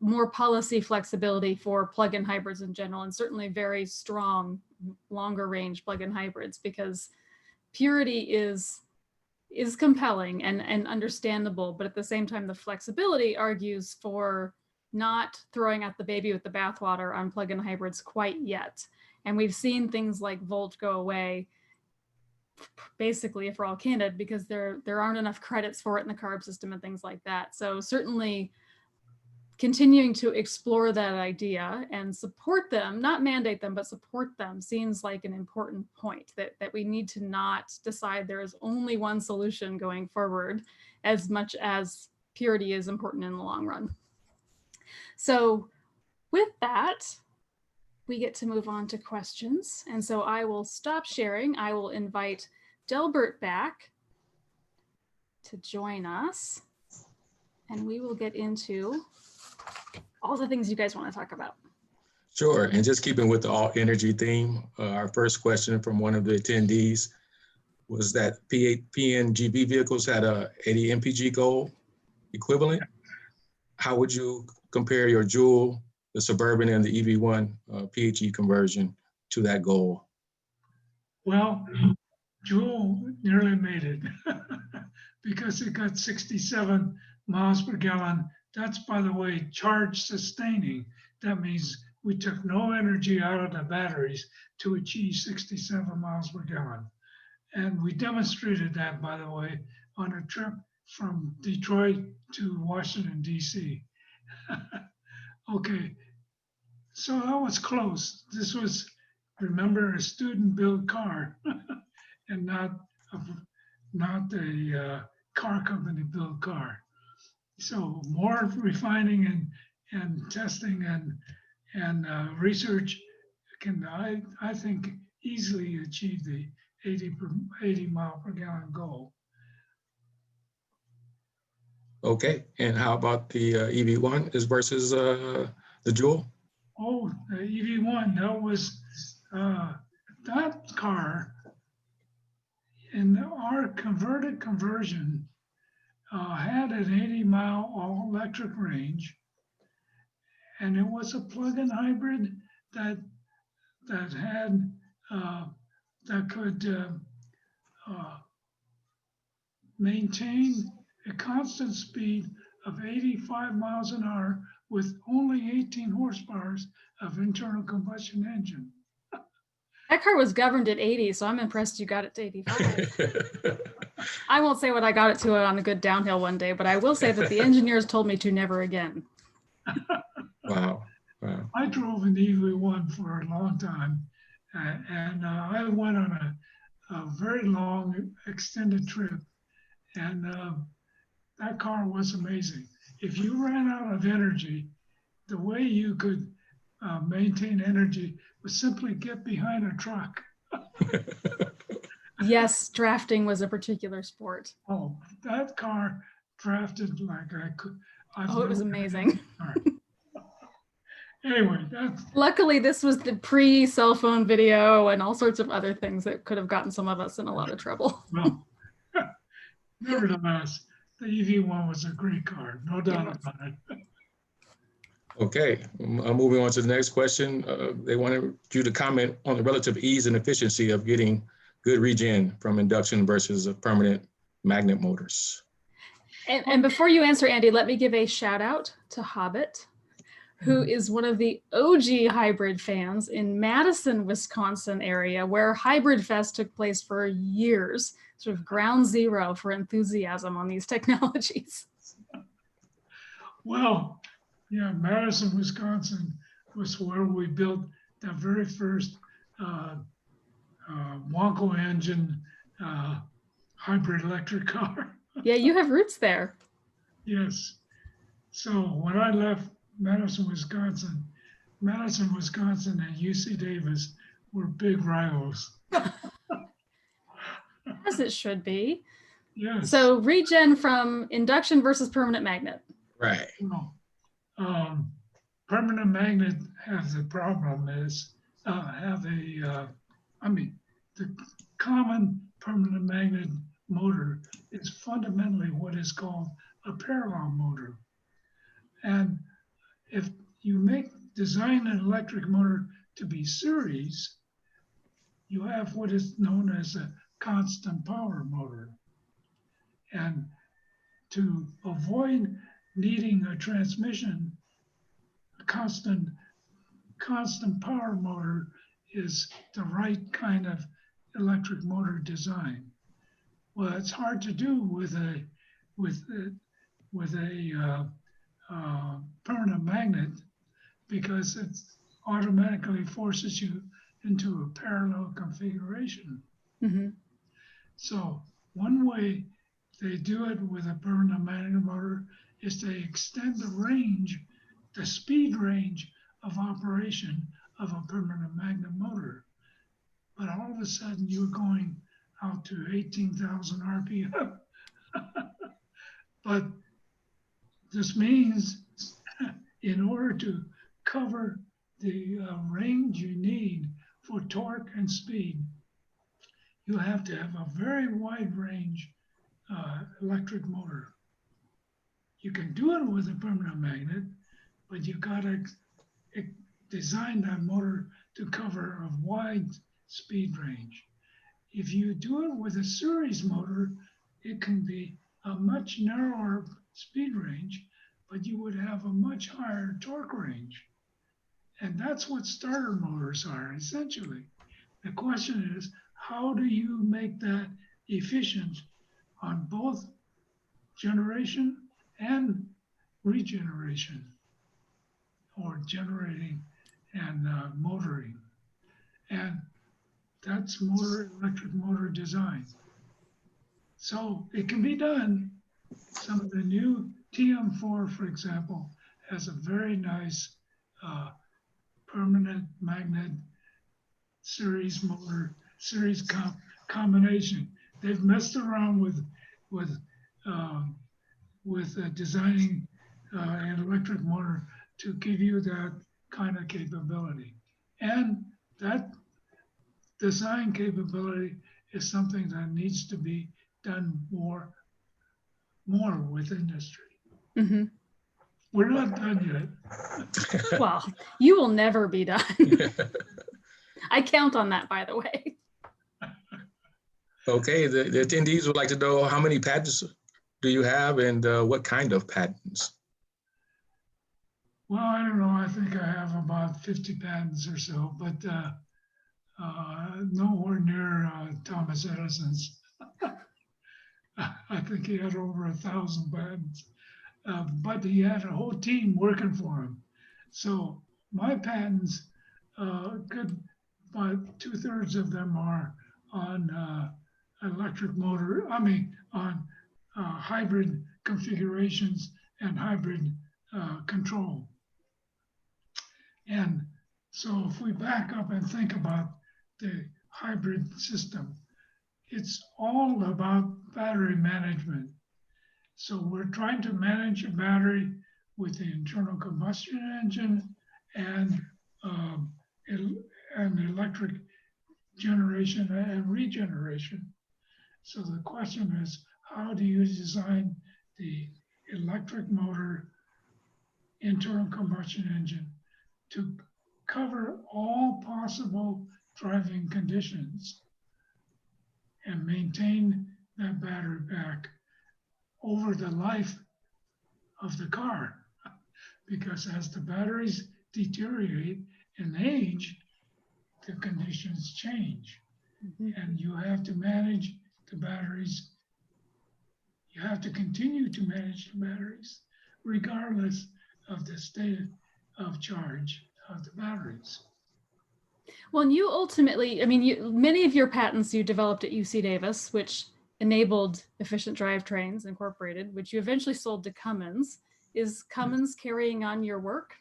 more policy flexibility for plug-in hybrids in general, and certainly very strong, longer range plug-in hybrids, because purity is compelling and understandable, but at the same time, the flexibility argues for not throwing out the baby with the bathwater on plug-in hybrids quite yet. And we've seen things like Volt go away, basically, if we're all candid, because there aren't enough credits for it in the CARB system and things like that. So certainly continuing to explore that idea and support them, not mandate them, but support them, seems like an important point, that we need to not decide there is only one solution going forward, as much as purity is important in the long run. So with that, we get to move on to questions. And so I will stop sharing. I will invite Delbert back to join us, and we will get into all the things you guys want to talk about. Sure, and just keeping with the all energy theme, our first question from one of the attendees was that PNGV vehicles had a 80 mpg goal equivalent. How would you compare your Joule, the Suburban, and the EV1 PHEV conversion to that goal? Well, Joule nearly made it because it got 67 miles per gallon. That's, by the way, charge sustaining. That means we took no energy out of the batteries to achieve 67 miles per gallon. And we demonstrated that, by the way, on a trip from Detroit to Washington, D.C. Okay, so that was close. This was, remember, a student-built car and not a car company-built car. So more refining and testing and research can, I think, easily achieve the 80 mile per gallon goal. Okay, and how about the EV1 versus the Joule? Oh, the EV1, that was that car in our conversion had an 80 mile all electric range, and it was a plug-in hybrid that had that could maintain a constant speed of 85 miles an hour with only 18 horsepower of internal combustion engine. That car was governed at 80, so I'm impressed you got it to 85. I won't say what I got it to on a good downhill one day, but I will say that the engineers told me to never again. Wow. Wow. I drove an EV1 for a long time, and I went on a very long extended trip, and that car was amazing. If you ran out of energy, the way you could maintain energy was simply get behind a truck. Yes, drafting was a particular sport. Oh, that car drafted like I could. Oh, it was amazing. Anyway, that's Luckily, this was the pre-cell phone video and all sorts of other things that could have gotten some of us in a lot of trouble. well. Nevertheless, the EV1 was a great car, no doubt about it. Okay, moving on to the next question. They wanted you to comment on the relative ease and efficiency of getting good regen from induction versus permanent magnet motors. And before you answer, Andy, let me give a shout out to Hobbit, who is one of the OG hybrid fans in Madison, Wisconsin area, where Hybrid Fest took place for years, sort of ground zero for enthusiasm on these technologies. Well, yeah, Madison, Wisconsin was where we built the very first Wonko engine hybrid electric car. Yeah, you have roots there. Yes. So when I left Madison, Wisconsin and UC Davis were big rivals. As it should be. Yes. So regen from induction versus permanent magnet. Right. Well, permanent magnet has the problem is the common permanent magnet motor is fundamentally what is called a parallel motor. And if you design an electric motor to be series, you have what is known as a constant power motor. And to avoid needing a transmission, a constant power motor is the right kind of electric motor design. Well, it's hard to do with a permanent magnet because it automatically forces you into a parallel configuration. Mm-hmm. So one way they do it with a permanent magnet motor is they extend the speed range of operation of a permanent magnet motor. But all of a sudden you're going out to 18,000 RPM. But this means in order to cover the range you need for torque and speed, you have to have a very wide range electric motor. You can do it with a permanent magnet, but you gotta design that motor to cover a wide speed range. If you do it with a series motor, it can be a much narrower speed range, but you would have a much higher torque range. And that's what starter motors are, essentially. The question is, how do you make that efficient on both generation and regeneration, or generating and motoring? And that's electric motor design. So it can be done. Some of the new TM4, for example, has a very nice permanent magnet series motor, series combination. They've messed around with designing an electric motor to give you that kind of capability. And that design capability is something that needs to be done more with industry. Mm-hmm. We're not done yet. Well, you will never be done. I count on that, by the way. Okay, the attendees would like to know how many patents do you have and what kind of patents? Well, I don't know. I think I have about 50 patents or so, but nowhere near Thomas Edison's. I think he had over 1,000 patents, but he had a whole team working for him. So my patents could, about 2/3 of them are on electric motor, on hybrid configurations and hybrid control. And so if we back up and think about the hybrid system, it's all about battery management. So we're trying to manage a battery with the internal combustion engine and electric generation and regeneration. So the question is, how do you design the electric motor internal combustion engine to cover all possible driving conditions and maintain that battery pack over the life of the car? Because as the batteries deteriorate and age, the conditions change. And you have to manage the batteries. You have to continue to manage the batteries regardless of the state of charge of the batteries. Well, and you ultimately, I mean, many of your patents you developed at UC Davis, which enabled Efficient Drivetrains Incorporated, which you eventually sold to Cummins. Is Cummins carrying on your work?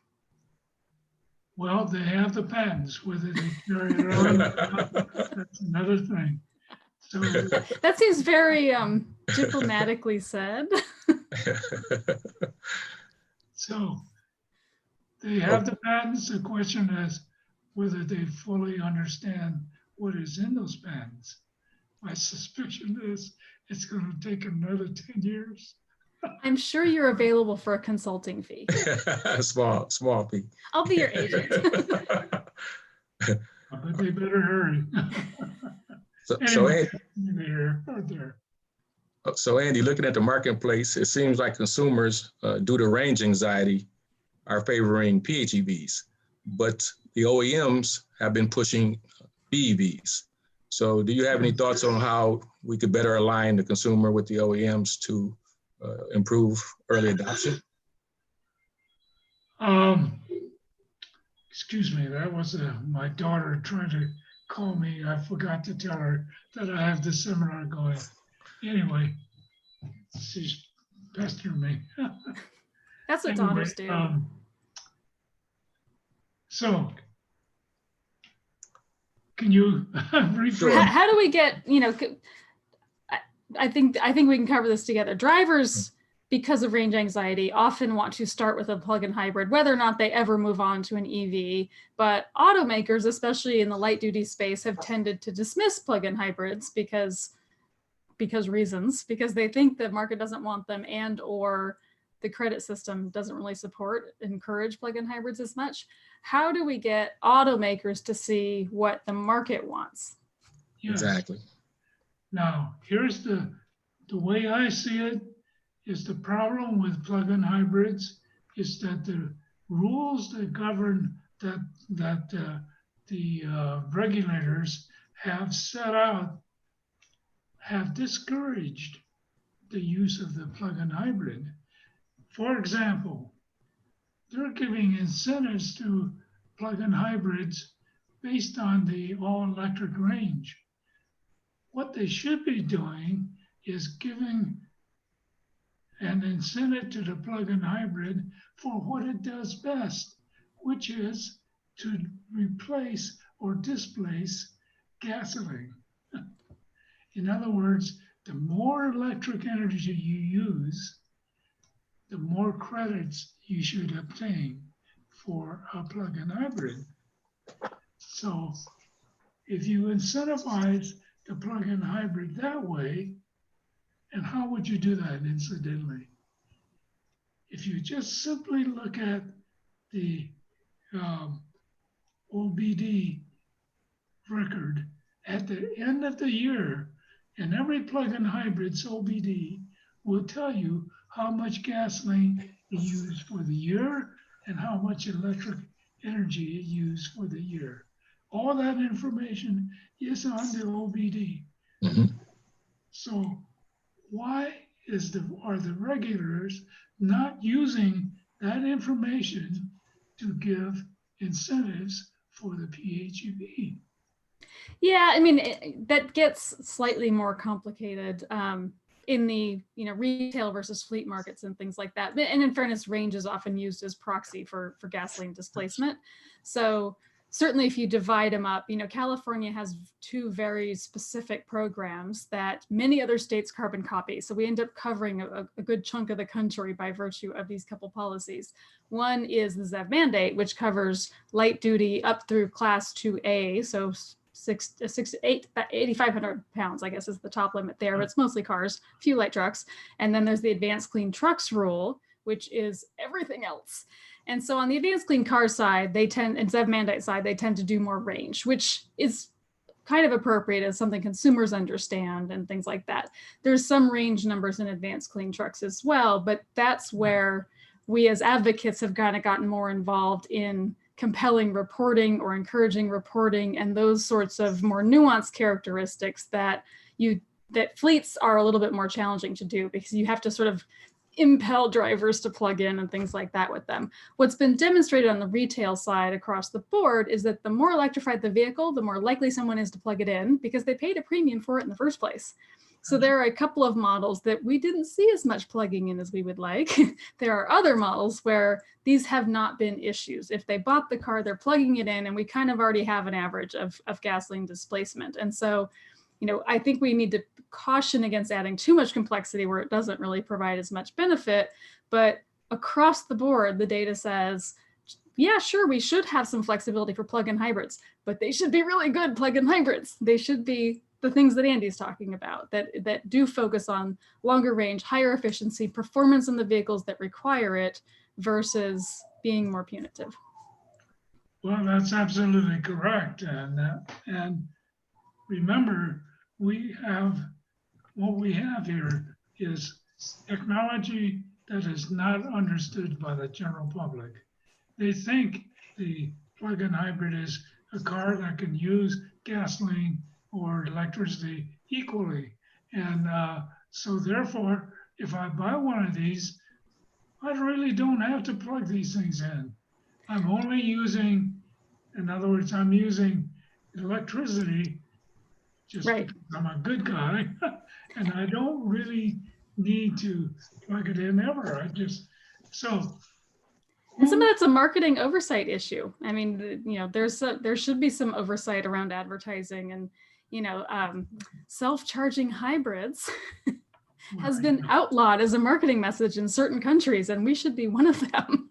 Well, they have the patents. Whether they carry it on, that's another thing. So that seems very diplomatically said. So they have the patents. The question is whether they fully understand what is in those patents. My suspicion is it's going to take another 10 years. I'm sure you're available for a consulting fee. small fee. I'll be your agent. But they better hurry. So Andy, looking at the marketplace, it seems like consumers, due to range anxiety, are favoring PHEVs, but the OEMs have been pushing BEVs. So do you have any thoughts on how we could better align the consumer with the OEMs to improve early adoption? Excuse me, that was my daughter trying to call me. I forgot to tell her that I have the seminar going. Anyway, she's pestering me. That's what daughters do. So, can you rephrase? Sure. How do we get, I think we can cover this together. Drivers, because of range anxiety, often want to start with a plug-in hybrid, whether or not they ever move on to an EV. But automakers, especially in the light duty space, have tended to dismiss plug-in hybrids because they think the market doesn't want them, and or the credit system doesn't really encourage plug-in hybrids as much. How do we get automakers to see what the market wants? Yes. Exactly. Now, here's the way I see it is the problem with plug-in hybrids is that the rules that govern that the regulators have set out have discouraged the use of the plug-in hybrid. For example, they're giving incentives to plug-in hybrids based on the all-electric range. What they should be doing is giving an incentive to the plug-in hybrid for what it does best, which is to replace or displace gasoline. In other words, the more electric energy you use, the more credits you should obtain for a plug-in hybrid. So if you incentivize the plug-in hybrid that way, and how would you do that, incidentally? If you just simply look at the OBD record at the end of the year, and every plug-in hybrid's OBD will tell you how much gasoline it used for the year and how much electric energy it used for the year. All that information is on the OBD. Mm-hmm. So why are the regulators not using that information to give incentives for the PHEV? Yeah, I mean, that gets slightly more complicated in the retail versus fleet markets and things like that. And in fairness, range is often used as proxy for gasoline displacement. So certainly if you divide them up, California has two very specific programs that many other states carbon copy. So we end up covering a good chunk of the country by virtue of these couple policies. One is the ZEV mandate, which covers light duty up through class 2A. So 8,500 pounds, I guess, is the top limit there, but it's mostly cars, a few light trucks. And then there's the advanced clean trucks rule, which is everything else. And so on the advanced clean car side, and ZEV mandate side, they tend to do more range, which is kind of appropriate as something consumers understand and things like that. There's some range numbers in advanced clean trucks as well, but that's where we as advocates have kind of gotten more involved in compelling reporting or encouraging reporting and those sorts of more nuanced characteristics that fleets are a little bit more challenging to do because you have to sort of impel drivers to plug in and things like that with them. What's been demonstrated on the retail side across the board is that the more electrified the vehicle, the more likely someone is to plug it in because they paid a premium for it in the first place. So there are a couple of models that we didn't see as much plugging in as we would like. There are other models where these have not been issues. If they bought the car, they're plugging it in and we kind of already have an average of gasoline displacement. And so, I think we need to caution against adding too much complexity where it doesn't really provide as much benefit. But across the board, the data says, yeah, sure, we should have some flexibility for plug-in hybrids, but they should be really good plug-in hybrids. They should be the things that Andy's talking about that do focus on longer range, higher efficiency, performance in the vehicles that require it versus being more punitive. Well, that's absolutely correct. And remember, what we have here is technology that is not understood by the general public. They think the plug-in hybrid is a car that can use gasoline or electricity equally. And so therefore, if I buy one of these, I really don't have to plug these things in. I'm only using, in other words, I'm using electricity just right. because I'm a good guy and I don't really need to plug it in ever. And some of that's a marketing oversight issue. I mean, there should be some oversight around advertising and, self-charging hybrids has been outlawed as a marketing message in certain countries, and we should be one of them.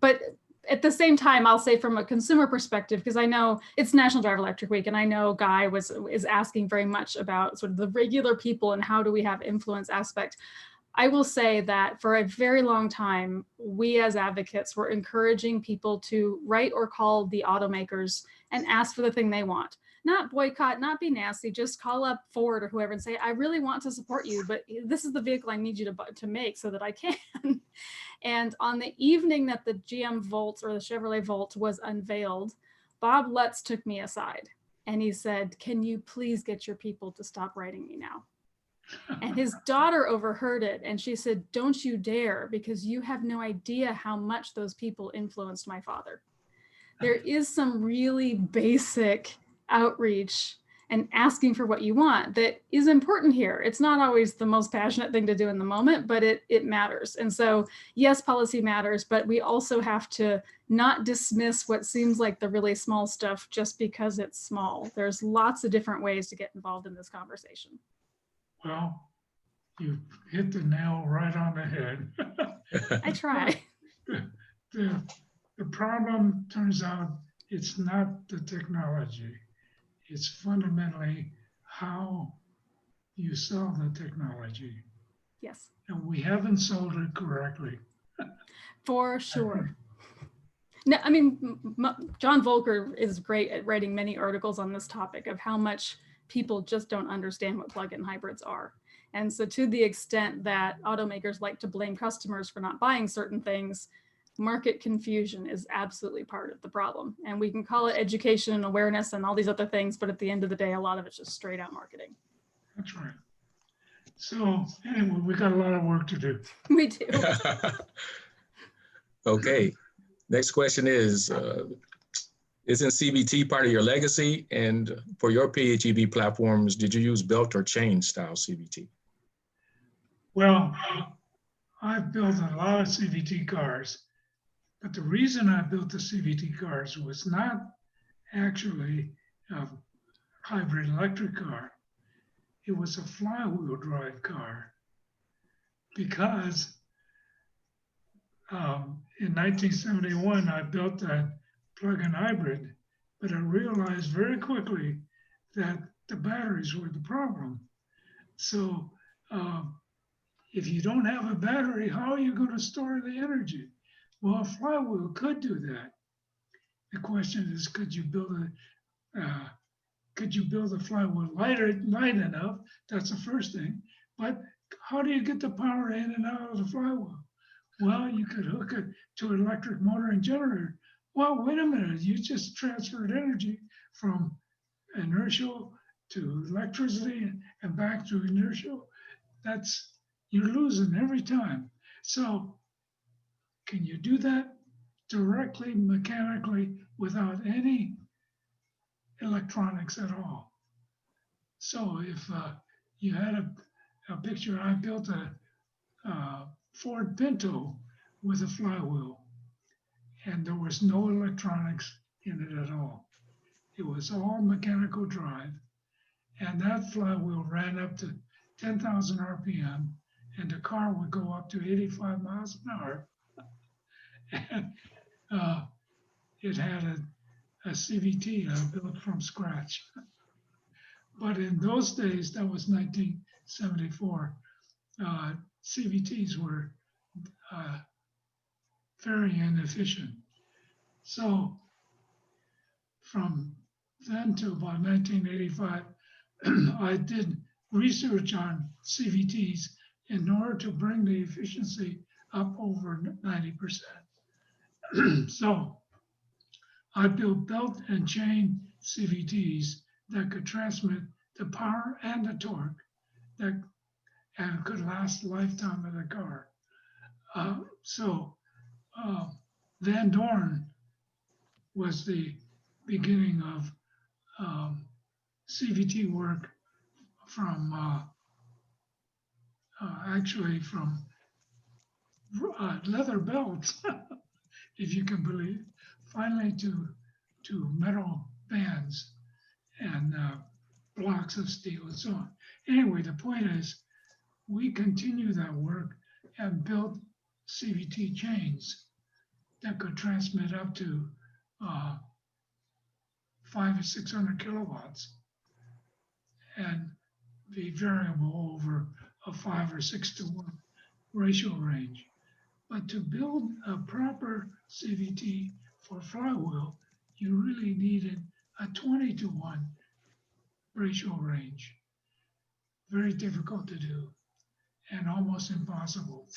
But at the same time, I'll say from a consumer perspective, because I know it's National Drive Electric Week, and I know Guy is asking very much about sort of the regular people and how do we have influence aspect. I will say that for a very long time, we as advocates were encouraging people to write or call the automakers and ask for the thing they want. Not boycott, not be nasty, just call up Ford or whoever and say, I really want to support you, but this is the vehicle I need you to make so that I can. And on the evening that the GM Volt or the Chevrolet Volt was unveiled, Bob Lutz took me aside and he said, can you please get your people to stop writing me now? And his daughter overheard it and she said, don't you dare, because you have no idea how much those people influenced my father. There is some really basic outreach and asking for what you want that is important here. It's not always the most passionate thing to do in the moment, but it matters. And so yes, policy matters, but we also have to not dismiss what seems like the really small stuff just because it's small. There's lots of different ways to get involved in this conversation. Well, you hit the nail right on the head. I try. The problem turns out it's not the technology. It's fundamentally how you sell the technology. Yes. And we haven't sold it correctly. For sure. No, I mean, John Volker is great at writing many articles on this topic of how much people just don't understand what plug-in hybrids are. And so to the extent that automakers like to blame customers for not buying certain things, market confusion is absolutely part of the problem. And we can call it education and awareness and all these other things, but at the end of the day, a lot of it's just straight out marketing. That's right. So anyway, we got a lot of work to do. We do. Okay, next question is, isn't CVT part of your legacy? And for your PHEV platforms, did you use belt or chain style CVT? Well, I've built a lot of CVT cars, but the reason I built the CVT cars was not actually a hybrid electric car. It was a flywheel drive car because in 1971, I built that plug-in hybrid, but I realized very quickly that the batteries were the problem. So if you don't have a battery, how are you going to store the energy? Well, a flywheel could do that. The question is, could you build a flywheel light enough? That's the first thing. But how do you get the power in and out of the flywheel? Well, you could hook it to an electric motor and generator. Well, wait a minute, you just transferred energy from inertial to electricity and back to inertial. You're losing every time. So can you do that directly, mechanically, without any electronics at all? So if you had a picture, I built a Ford Pinto with a flywheel, and there was no electronics in it at all. It was all mechanical drive, and that flywheel ran up to 10,000 RPM, and the car would go up to 85 miles an hour. And it had a CVT I built from scratch. But in those days, that was 1974, CVTs were very inefficient. So from then to about 1985, I did research on CVTs in order to bring the efficiency up over 90%. So I built belt and chain CVTs that could transmit the power and the torque and could last the lifetime of the car. Van Dorn was the beginning of CVT work from leather belts, if you can believe, finally to metal bands and blocks of steel and so on. Anyway, the point is, we continue that work and built CVT chains that could transmit up to 500 or 600 kilowatts and be variable over a 5 or 6 to 1 ratio range. But to build a proper CVT for flywheel, you really needed a 20 to 1 ratio range. Very difficult to do and almost impossible.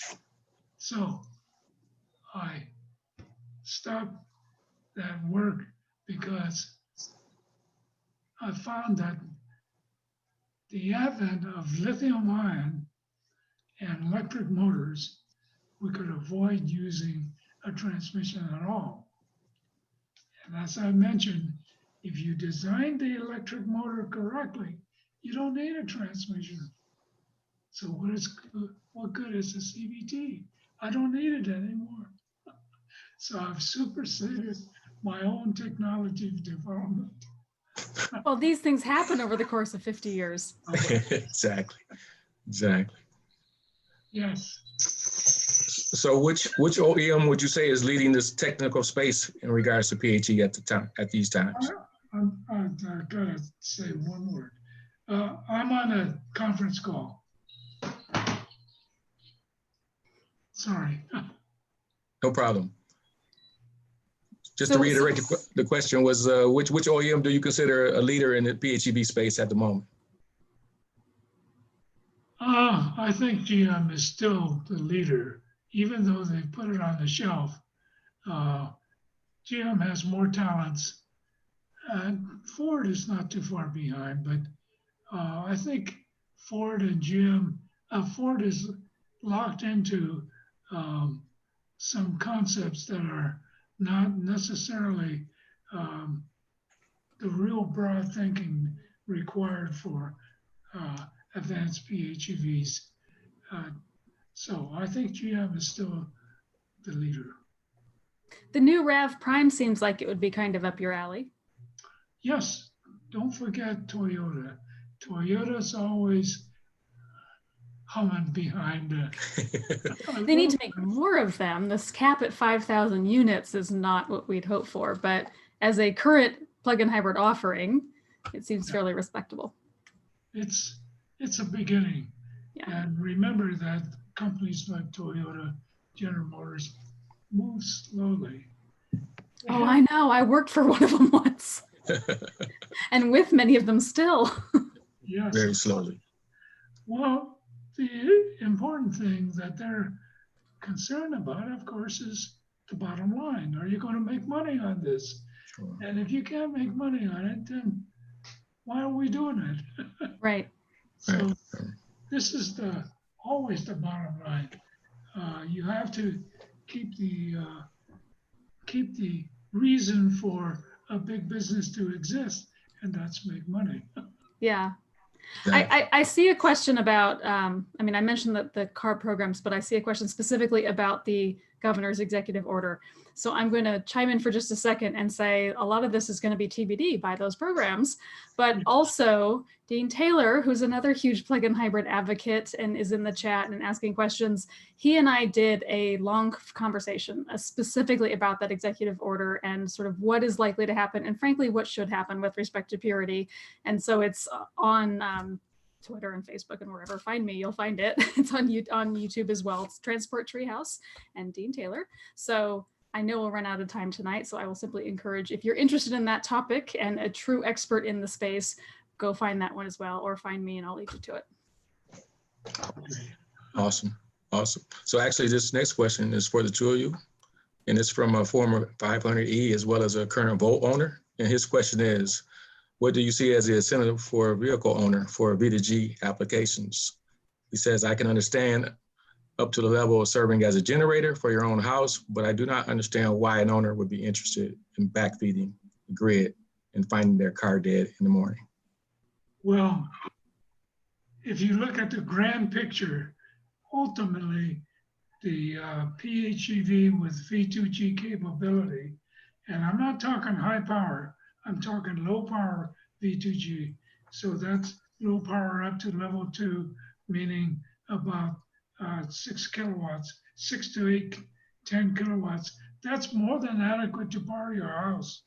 So I stopped that work because I found that the advent of lithium ion and electric motors, we could avoid using a transmission at all. And as I mentioned, if you design the electric motor correctly, you don't need a transmission. So what good is a CVT? I don't need it anymore. So I've superseded my own technology development. Well, these things happen over the course of 50 years. Exactly. Yes. So which OEM would you say is leading this technical space in regards to PHE at these times? I've got to say one word. I'm on a conference call. Sorry. No problem. Just to reiterate, the question was, which OEM do you consider a leader in the PHEV space at the moment? I think GM is still the leader, even though they put it on the shelf. GM has more talents. Ford is not too far behind, but I think Ford and GM Ford is locked into some concepts that are not necessarily the real broad thinking required for advanced PHEVs. So I think GM is still the leader. The new RAV Prime seems like it would be kind of up your alley. Yes, don't forget Toyota. Toyota's always humming behind. They need to make more of them. This cap at 5,000 units is not what we'd hope for, but as a current plug-in hybrid offering, it seems fairly respectable. It's a beginning. Yeah. And remember that companies like Toyota, General Motors move slowly. Oh, I know. I worked for one of them once. And with many of them still. Yes. Very slowly. Well, the important thing that they're concerned about, of course, is the bottom line. Are you going to make money on this? Sure. And if you can't make money on it, then why are we doing it? Right. So Right. this is always the bottom line. You have to keep the reason for a big business to exist, and that's make money. Yeah. Exactly. I see a question about, I mean, I mentioned that the CARB programs, but I see a question specifically about the governor's executive order. So I'm going to chime in for just a second and say a lot of this is going to be TBD by those programs, but also Dean Taylor, who's another huge plug-in hybrid advocate and is in the chat and asking questions. He and I did a long conversation specifically about that executive order and sort of what is likely to happen and frankly, what should happen with respect to purity. And so it's on Twitter and Facebook and wherever. Find me, you'll find it. It's on YouTube as well. It's Transport Treehouse and Dean Taylor. So I know we'll run out of time tonight, so I will simply encourage, if you're interested in that topic and a true expert in the space, go find that one as well, or find me and I'll lead you to it. Awesome. Awesome. So actually this next question is for the two of you, and it's from a former 500E as well as a current Volt owner. And his question is, what do you see as the incentive for a vehicle owner for V2G applications? He says, I can understand up to the level of serving as a generator for your own house, but I do not understand why an owner would be interested in backfeeding the grid and finding their car dead in the morning. Well, if you look at the grand picture, ultimately, the PHEV with V2G capability, and I'm not talking high power, I'm talking low power V2G. So that's low power up to level 2, meaning about 6 kilowatts, 6 to 8, 10 kilowatts. That's more than adequate to power your house.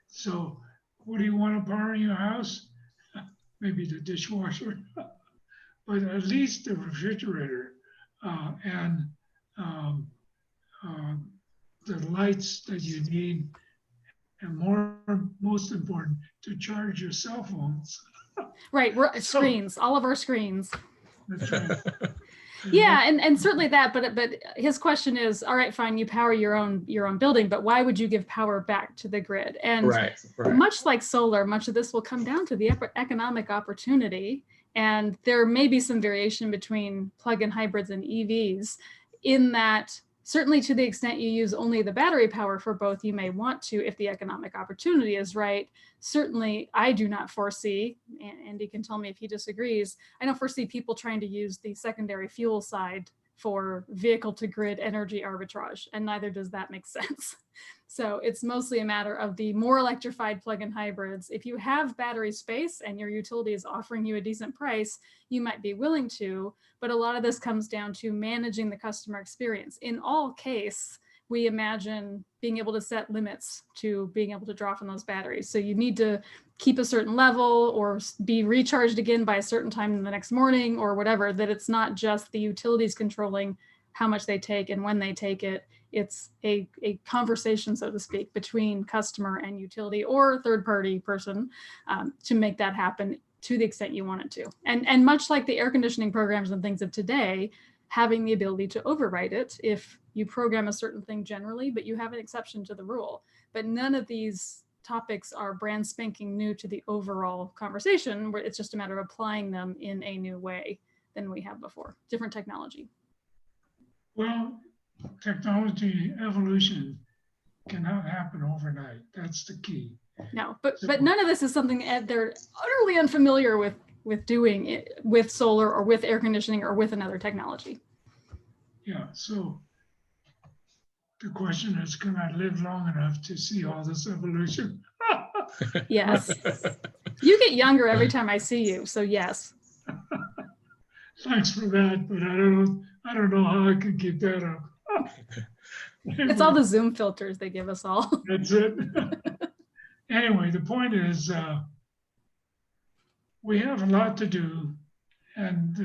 So what do you want to power in your house? Maybe the dishwasher, but at least the refrigerator and the lights that you need, and most important, to charge your cell phones. Right, screens, all of our screens. That's right. Yeah, and certainly that, but his question is, all right, fine, you power your own building, but why would you give power back to the grid? And right. Much like solar, much of this will come down to the economic opportunity, and there may be some variation between plug-in hybrids and EVs in that certainly to the extent you use only the battery power for both, you may want to if the economic opportunity is right. Certainly, I do not foresee, and Andy can tell me if he disagrees, I don't foresee people trying to use the secondary fuel side for vehicle to grid energy arbitrage, and neither does that make sense. So it's mostly a matter of the more electrified plug-in hybrids. If you have battery space and your utility is offering you a decent price, you might be willing to, but a lot of this comes down to managing the customer experience. In all case, we imagine being able to set limits to being able to draw from those batteries. So you need to keep a certain level or be recharged again by a certain time in the next morning or whatever, that it's not just the utilities controlling how much they take and when they take it. It's a conversation, so to speak, between customer and utility or third-party person to make that happen to the extent you want it to. And much like the air conditioning programs and things of today, having the ability to override it if you program a certain thing generally, but you have an exception to the rule. But none of these topics are brand spanking new to the overall conversation, where it's just a matter of applying them in a new way than we have before, different technology. Well, technology evolution cannot happen overnight. That's the key. No, but none of this is something that they're utterly unfamiliar with doing it with solar or with air conditioning or with another technology. Yeah, so the question is, can I live long enough to see all this evolution? Yes. You get younger every time I see you, so yes. Thanks for that, but I don't know how I can keep that up. It's all the Zoom filters they give us all. That's it. Anyway, the point is, we have a lot to do, and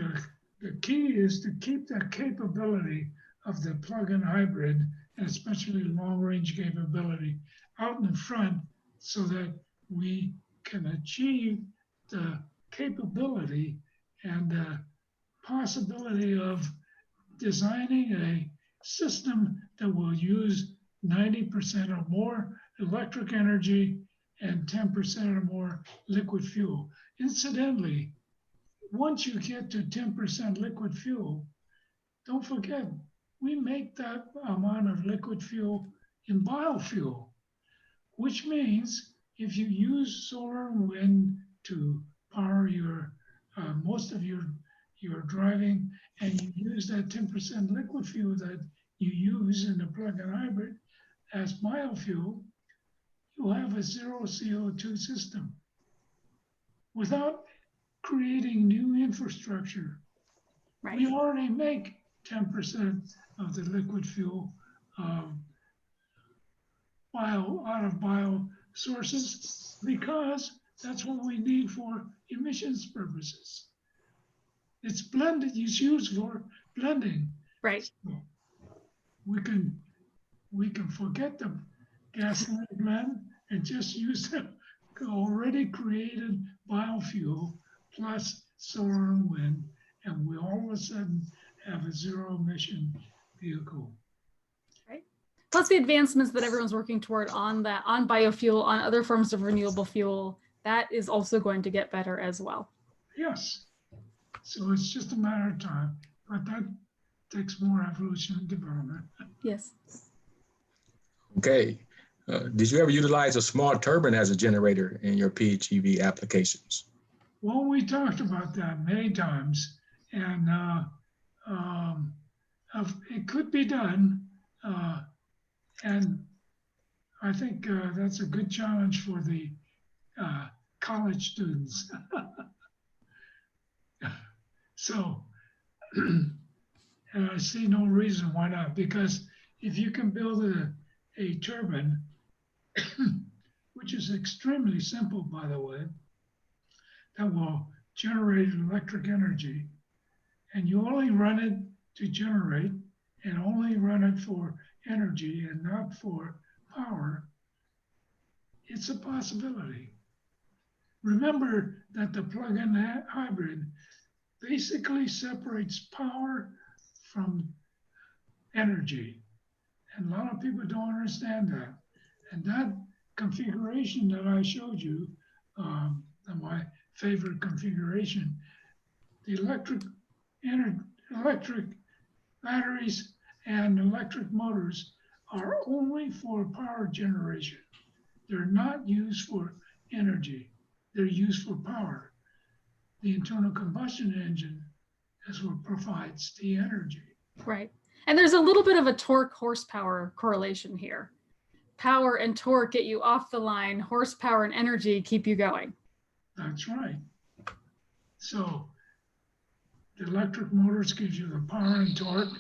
the key is to keep the capability of the plug-in hybrid, and especially long-range capability, out in front so that we can achieve the capability and the possibility of designing a system that will use 90% or more electric energy and 10% or more liquid fuel. Incidentally, once you get to 10% liquid fuel, don't forget, we make that amount of liquid fuel in biofuel, which means if you use solar and wind to power your most of your driving, and you use that 10% liquid fuel that you use in the plug-in hybrid as biofuel, you'll have a zero CO2 system without creating new infrastructure. Right. We already make 10% of the liquid fuel out of bio sources because that's what we need for emissions purposes. It's blended, it's used for blending. Right. So we can forget the gasoline blend and just use the already created biofuel plus solar and wind, and we all of a sudden have a zero emission vehicle. Right. Plus the advancements that everyone's working toward on biofuel, on other forms of renewable fuel, that is also going to get better as well. Yes. So it's just a matter of time, but that takes more evolution and development. Yes. Okay. Did you ever utilize a small turbine as a generator in your PHEV applications? Well, we talked about that many times, and it could be done. And I think that's a good challenge for the college students. So, and I see no reason why not, because if you can build a turbine, which is extremely simple, by the way, that will generate electric energy, and you only run it to generate and only run it for energy and not for power, it's a possibility. Remember that the plug-in hybrid basically separates power from energy. And a lot of people don't understand that. And that configuration that I showed you, my favorite configuration, the electric batteries and electric motors are only for power generation. They're not used for energy. They're used for power. The internal combustion engine is what provides the energy. Right. And there's a little bit of a torque horsepower correlation here. Power and torque get you off the line. Horsepower and energy keep you going. That's right. So the electric motors give you the power and torque,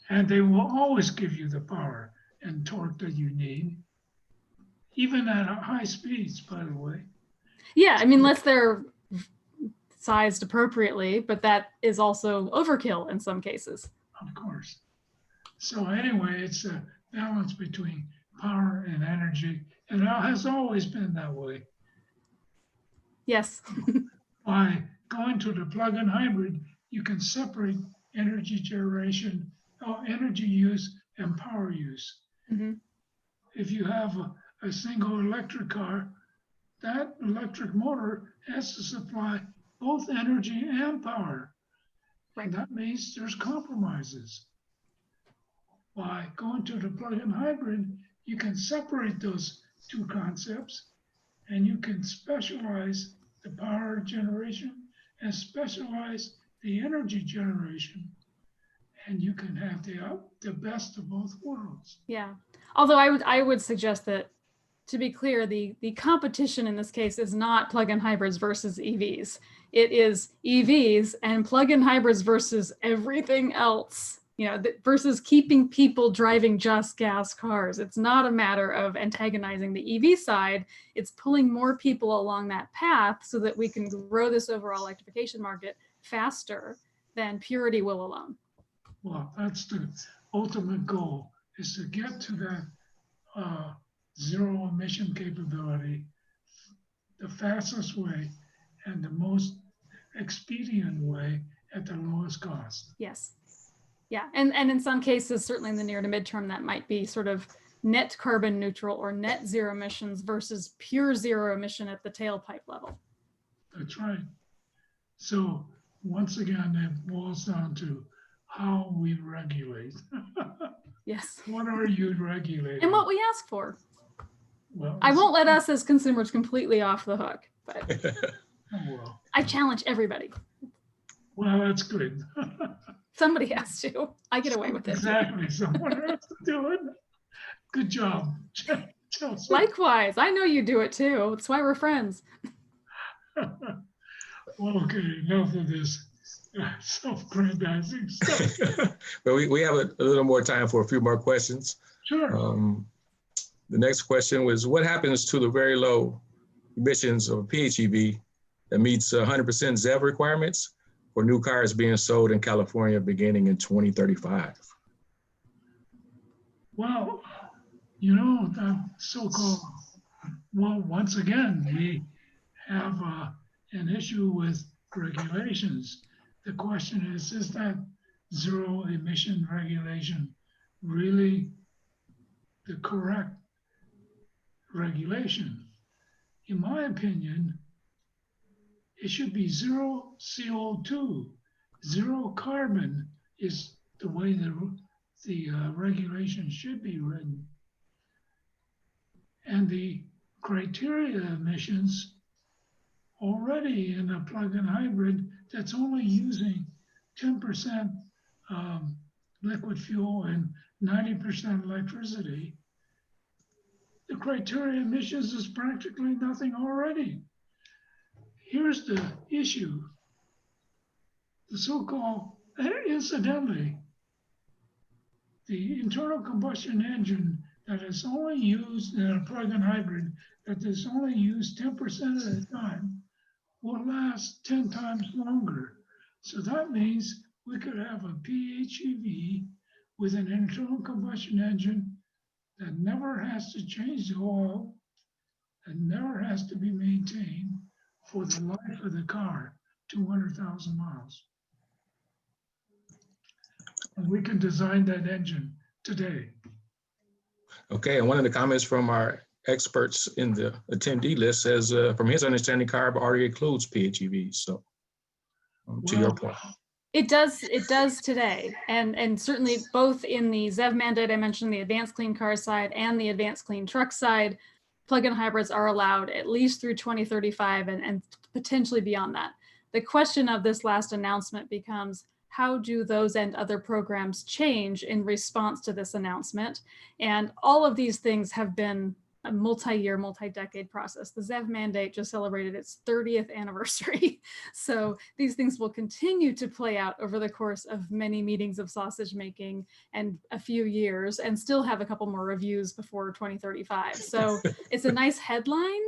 and they will always give you the power and torque that you need, even at high speeds, by the way. Yeah, I mean, unless they're sized appropriately, but that is also overkill in some cases. Of course. So anyway, it's a balance between power and energy, and it has always been that way. Yes. By going to the plug-in hybrid, you can separate energy generation, energy use, and power use. Mm-hmm. If you have a single electric car, that electric motor has to supply both energy and power. And that means there's compromises. By going to the plug-in hybrid, you can separate those two concepts and you can specialize the power generation and specialize the energy generation. And you can have the best of both worlds. Yeah. Although I would suggest that, to be clear, the competition in this case is not plug-in hybrids versus EVs. It is EVs and plug-in hybrids versus everything else, versus keeping people driving just gas cars. It's not a matter of antagonizing the EV side. It's pulling more people along that path so that we can grow this overall electrification market faster than purity will alone. Well, that's the ultimate goal, is to get to that zero emission capability the fastest way and the most expedient way at the lowest cost. Yes. Yeah. And in some cases, certainly in the near to midterm, that might be sort of net carbon neutral or net zero emissions versus pure zero emission at the tailpipe level. That's right. So once again, it boils down to how we regulate. Yes. What are you regulating? And what we ask for. Well, I won't let us as consumers completely off the hook, but oh, well. I challenge everybody. Well, that's good. Somebody has to. I get away with it. Exactly. Someone has to do it. Good job, Chelsea. Likewise. I know you do it too. That's why we're friends. Okay, enough of this self-aggrandizing stuff. But we have a little more time for a few more questions. Sure. The next question was, what happens to the very low emissions of a PHEV that meets 100% ZEV requirements for new cars being sold in California beginning in 2035? Well, that so-called, well, once again, we have an issue with regulations. The question is that zero emission regulation really the correct regulation? In my opinion, it should be zero CO2, zero carbon is the way the regulation should be written. And the criteria emissions already in a plug-in hybrid that's only using 10% liquid fuel and 90% electricity, the criteria emissions is practically nothing already. Here's the issue. The so-called, incidentally, the internal combustion engine that is only used in a plug-in hybrid, that is only used 10% of the time, will last 10 times longer. So that means we could have a PHEV with an internal combustion engine that never has to change the oil and never has to be maintained for the life of the car, 200,000 miles. And we can design that engine today. Okay, and one of the comments from our experts in the attendee list says, from his understanding, CARB already includes PHEVs. So to your point. It does today. And certainly both in the ZEV mandate, I mentioned the advanced clean car side and the advanced clean truck side, plug-in hybrids are allowed at least through 2035 and potentially beyond that. The question of this last announcement becomes, how do those and other programs change in response to this announcement? And all of these things have been a multi-year, multi-decade process. The ZEV mandate just celebrated its 30th anniversary. So these things will continue to play out over the course of many meetings of sausage making and a few years, and still have a couple more reviews before 2035. So it's a nice headline,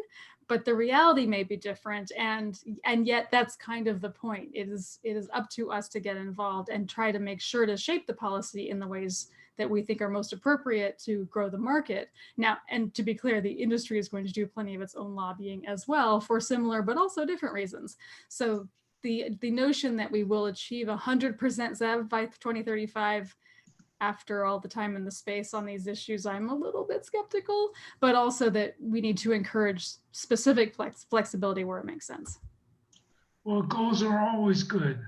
but the reality may be different. And yet that's kind of the point. It is up to us to get involved and try to make sure to shape the policy in the ways that we think are most appropriate to grow the market. Now, and to be clear, the industry is going to do plenty of its own lobbying as well for similar, but also different reasons. So the notion that we will achieve 100% ZEV by 2035, after all the time in the space on these issues, I'm a little bit skeptical, but also that we need to encourage specific flexibility where it makes sense. Well, goals are always good.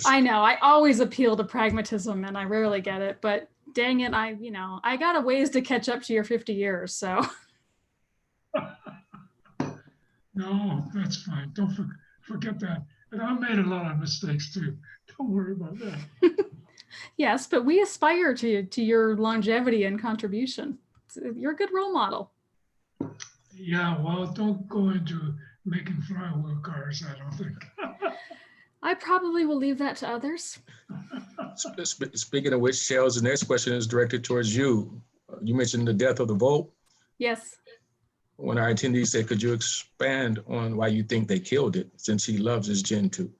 I know, I always appeal to pragmatism and I rarely get it, but dang it, I got a ways to catch up to your 50 years, so. No, that's fine. Don't forget that. And I made a lot of mistakes too. Don't worry about that. Yes, but we aspire to your longevity and contribution. You're a good role model. Yeah, well, don't go into making flywheel cars, I don't think. I probably will leave that to others. Speaking of which, Charles, the next question is directed towards you. You mentioned the death of the Volt. Yes. When our attendee said, could you expand on why you think they killed it, since he loves his Gen 2?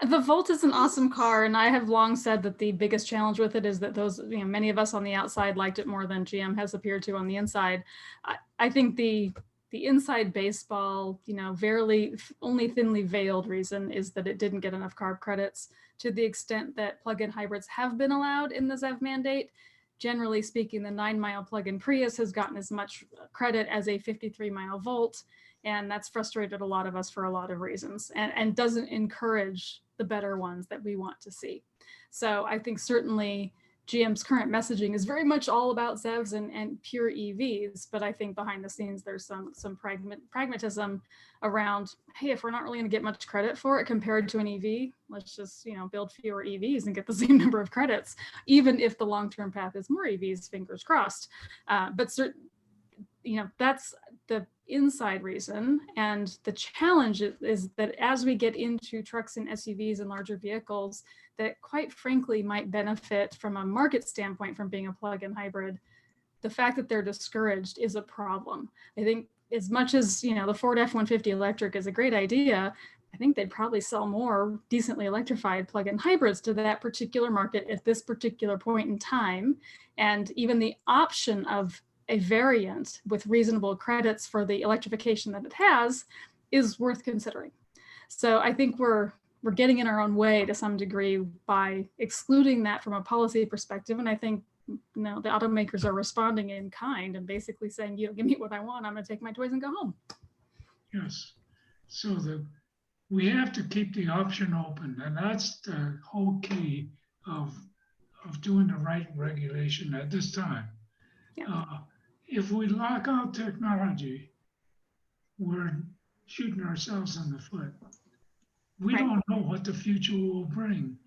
The Volt is an awesome car, and I have long said that the biggest challenge with it is that many of us on the outside liked it more than GM has appeared to on the inside. I think the inside baseball, only thinly veiled reason is that it didn't get enough carb credits to the extent that plug-in hybrids have been allowed in the ZEV mandate. Generally speaking, the 9-mile plug-in Prius has gotten as much credit as a 53-mile Volt, and that's frustrated a lot of us for a lot of reasons, and doesn't encourage the better ones that we want to see. So I think certainly GM's current messaging is very much all about ZEVs and pure EVs, but I think behind the scenes there's some pragmatism around, hey, if we're not really going to get much credit for it compared to an EV, let's just build fewer EVs and get the same number of credits, even if the long-term path is more EVs, fingers crossed. But that's the inside reason. And the challenge is that as we get into trucks and SUVs and larger vehicles that quite frankly might benefit from a market standpoint from being a plug-in hybrid, the fact that they're discouraged is a problem. I think as much as the Ford F-150 electric is a great idea, I think they'd probably sell more decently electrified plug-in hybrids to that particular market at this particular point in time. And even the option of a variant with reasonable credits for the electrification that it has is worth considering. So I think we're getting in our own way to some degree by excluding that from a policy perspective. And I think the automakers are responding in kind and basically saying, you don't give me what I want, I'm going to take my toys and go home. Yes. So we have to keep the option open, and that's the whole key of doing the right regulation at this time. Yeah. If we lock out technology, we're shooting ourselves in the foot. We don't know what the future will bring.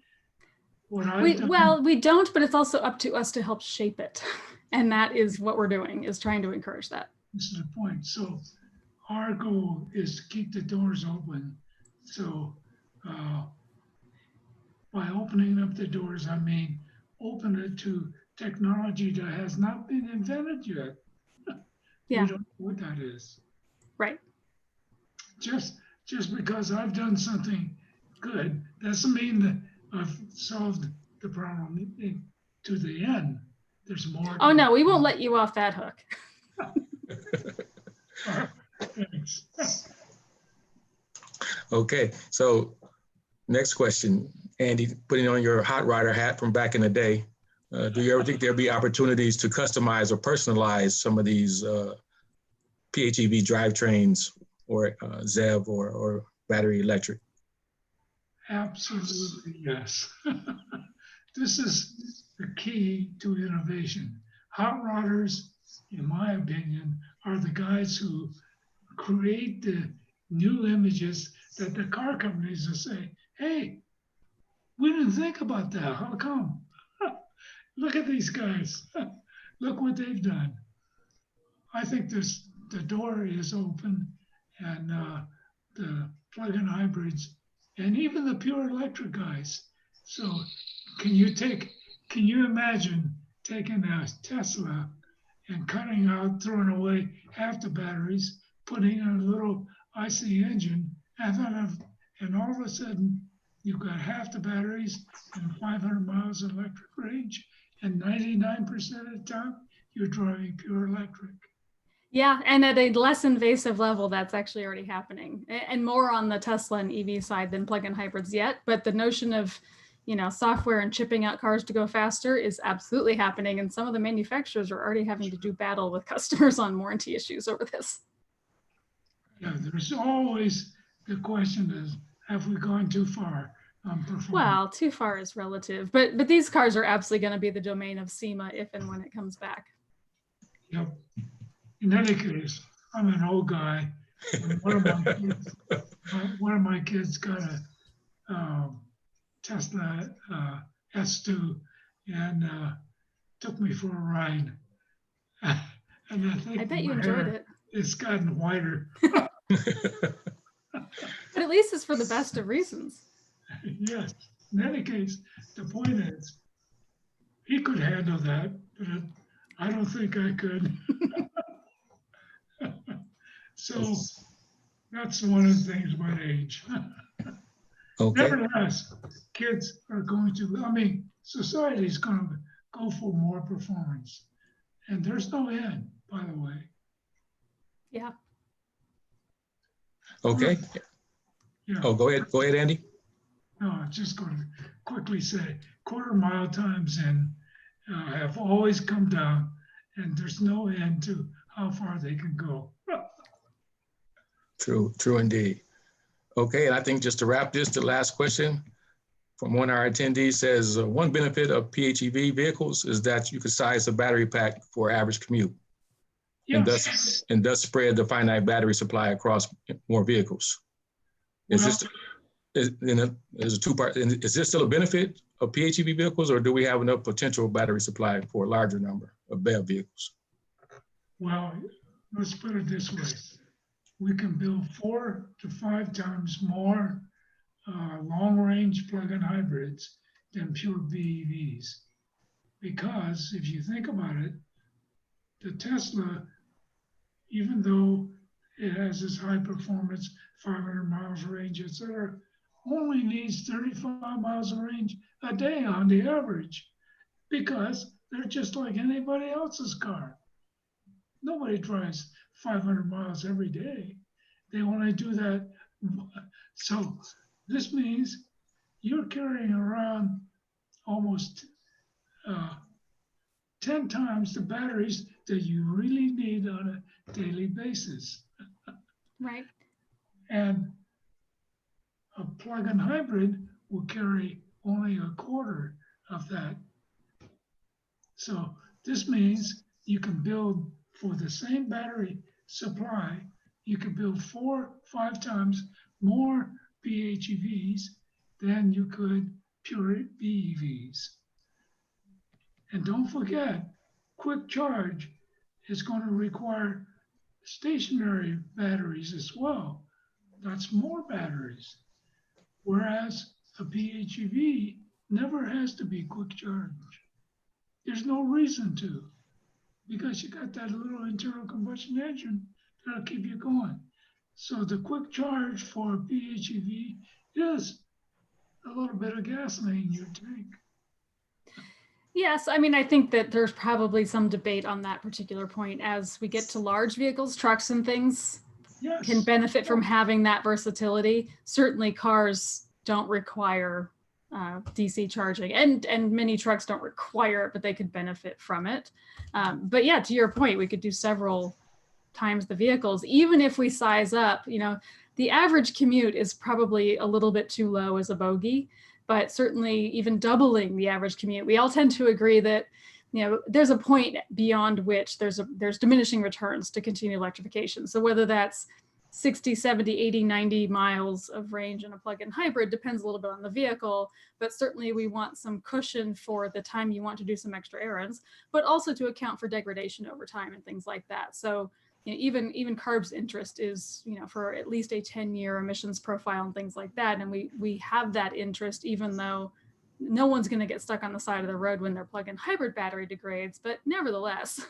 We don't, but it's also up to us to help shape it. And that is what we're doing, is trying to encourage that. This is the point. So our goal is to keep the doors open. So by opening up the doors, I mean, open it to technology that has not been invented yet. Yeah. We don't know what that is. Right. Just because I've done something good doesn't mean that I've solved the problem to the end. There's more. Oh no, we won't let you off that hook. Thanks. Okay, so next question, Andy, putting on your hot rodder hat from back in the day, do you ever think there'll be opportunities to customize or personalize some of these PHEV drivetrains or ZEV or battery electric? Absolutely, yes. This is the key to innovation. Hot rodders, in my opinion, are the guys who create the new images that the car companies will say, hey, we didn't think about that. How come? Look at these guys. Look what they've done. I think the door is open, and the plug-in hybrids and even the pure electric guys. So can you imagine taking a Tesla and cutting out, throwing away half the batteries, putting in a little IC engine, and all of a sudden you've got half the batteries and 500 miles of electric range, and 99% of the time you're driving pure electric. Yeah, and at a less invasive level, that's actually already happening, and more on the Tesla and EV side than plug-in hybrids yet. But the notion of, software and chipping out cars to go faster is absolutely happening, and some of the manufacturers are already having to do battle with customers on warranty issues over this. Yeah, there's always the question is, have we gone too far on performance? Well, too far is relative, but these cars are absolutely going to be the domain of SEMA if and when it comes back. Yep. In any case, I'm an old guy. And one of my kids got a Tesla S2 and took me for a ride. And I think I bet you my enjoyed hair, it. it's gotten whiter. But at least it's for the best of reasons. Yes. In any case, the point is, he could handle that, but I don't think I could. So that's one of the things about age. Okay. Nevertheless, kids are going to, I mean, society is going to go for more performance. And there's no end, by the way. Yeah. Okay. Yeah. Oh, go ahead, Andy. No, I'm just going to quickly say quarter-mile times have always come down, and there's no end to how far they can go. True indeed. Okay, and I think just to wrap this, the last question from one of our attendees says, one benefit of PHEV vehicles is that you can size the battery pack for average commute, Yes. and thus spread the finite battery supply across more vehicles. Is a two-part, is this still a benefit of PHEV vehicles, or do we have enough potential battery supply for a larger number of BEV vehicles? Well, let's put it this way. We can build 4 to 5 times more long-range plug-in hybrids than pure BEVs. Because if you think about it, the Tesla, even though it has this high performance, 500 miles range, et cetera, only needs 35 miles of range a day on the average, because they're just like anybody else's car. Nobody drives 500 miles every day. They only do that. So this means you're carrying around almost 10 times the batteries that you really need on a daily basis. Right. And a plug-in hybrid will carry only a quarter of that. So this means you can build for the same battery supply, you can build 4, 5 times more PHEVs than you could pure BEVs. And don't forget, quick charge is going to require stationary batteries as well. That's more batteries. Whereas a PHEV never has to be quick charge. There's no reason to, because you got that little internal combustion engine that'll keep you going. So the quick charge for a PHEV is a little bit of gasoline in your tank. Yes, I mean, I think that there's probably some debate on that particular point. As we get to large vehicles, trucks and things can benefit from having that versatility. Certainly cars don't require DC charging, and many trucks don't require it, but they could benefit from it. But yeah, to your point, we could do several times the vehicles, even if we size up. You know, the average commute is probably a little bit too low as a bogey, but certainly even doubling the average commute, we all tend to agree that, you know, there's a point beyond which there's diminishing returns to continued electrification. So whether that's 60, 70, 80, 90 miles of range in a plug-in hybrid depends a little bit on the vehicle, but certainly we want some cushion for the time you want to do some extra errands, but also to account for degradation over time and things like that. So, you know, even CARB's interest is, you know, for at least a 10-year emissions profile and things like that. And we have that interest, even though no one's going to get stuck on the side of the road when their plug-in hybrid battery degrades. But nevertheless,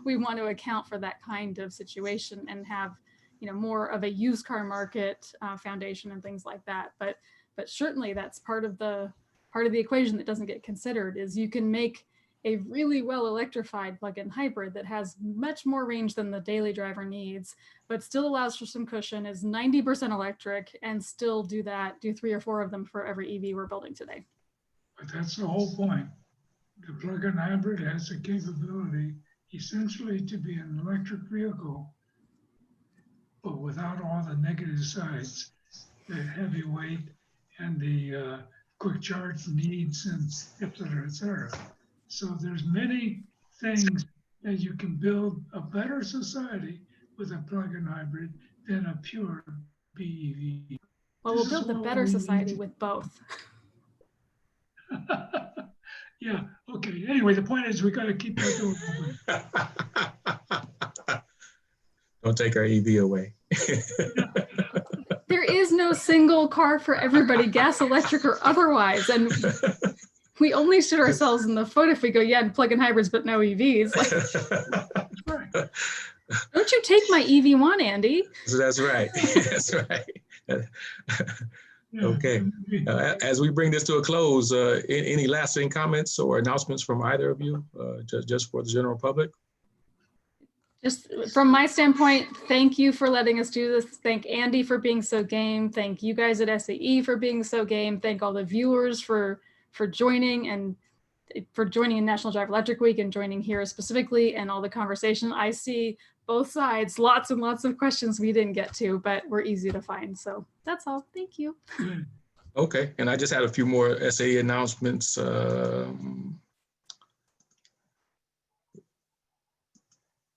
we want to account for that kind of situation and have, you know, more of a used car market foundation and things like that. But certainly that's part of the equation that doesn't get considered, is you can make a really well electrified plug-in hybrid that has much more range than the daily driver needs, but still allows for some cushion, is 90% electric, and still do 3 or 4 of them for every EV we're building today. But that's the whole point. The plug-in hybrid has the capability essentially to be an electric vehicle, but without all the negative sides. the heavyweight and the quick charge needs, and et cetera, et cetera. So there's many things that you can build a better society with a plug-in hybrid than a pure BEV. Well, we'll This is build a what better we need society to- with both. Yeah, okay. Anyway, the point is we got to keep our door open. Don't take our EV away. There is no single car for everybody, gas, electric, or otherwise. And we only shoot ourselves in the foot if we go, yeah, and plug-in hybrids, but no EVs. Like, That's right. don't you take my EV1, Andy? So that's right. That's right. Yeah. Okay. As we bring this to a close, any lasting comments or announcements from either of you, just for the general public? Just from my standpoint, thank you for letting us do this. Thank Andy for being so game. Thank you guys at SAE for being so game. Thank all the viewers for joining and for joining in National Drive Electric Week and joining here specifically, and all the conversation. I see both sides, lots and lots of questions we didn't get to, but were easy to find. So that's all. Thank you. Okay, and I just had a few more SAE announcements.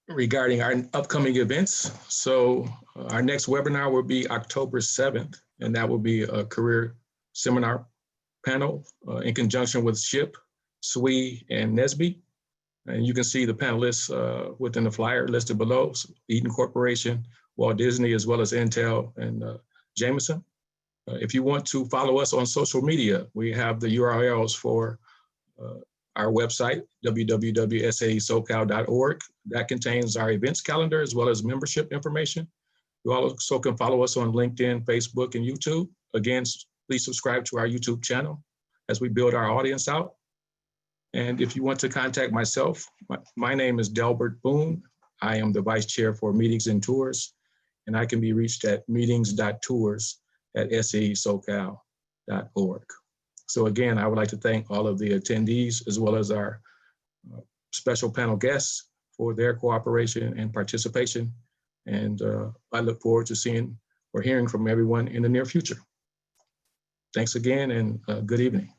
Regarding our upcoming events. So our next webinar will be October 7th, and that will be a career seminar panel in conjunction with SHIP, SWE, and NSBE. And you can see the panelists within the flyer listed below: Eaton Corporation, Walt Disney, as well as Intel and Jameson. If you want to follow us on social media, we have the URLs for our website, www.saesocal.org. That contains our events calendar as well as membership information. You also can follow us on LinkedIn, Facebook, and YouTube. Again, please subscribe to our YouTube channel as we build our audience out. And if you want to contact myself, my name is Delbert Boone. I am the Vice Chair for Meetings and Tours, and I can be reached at meetings.tours@saesocal.org. So again, I would like to thank all of the attendees as well as our special panel guests for their cooperation and participation. And I look forward to seeing or hearing from everyone in the near future. Thanks again, and good evening.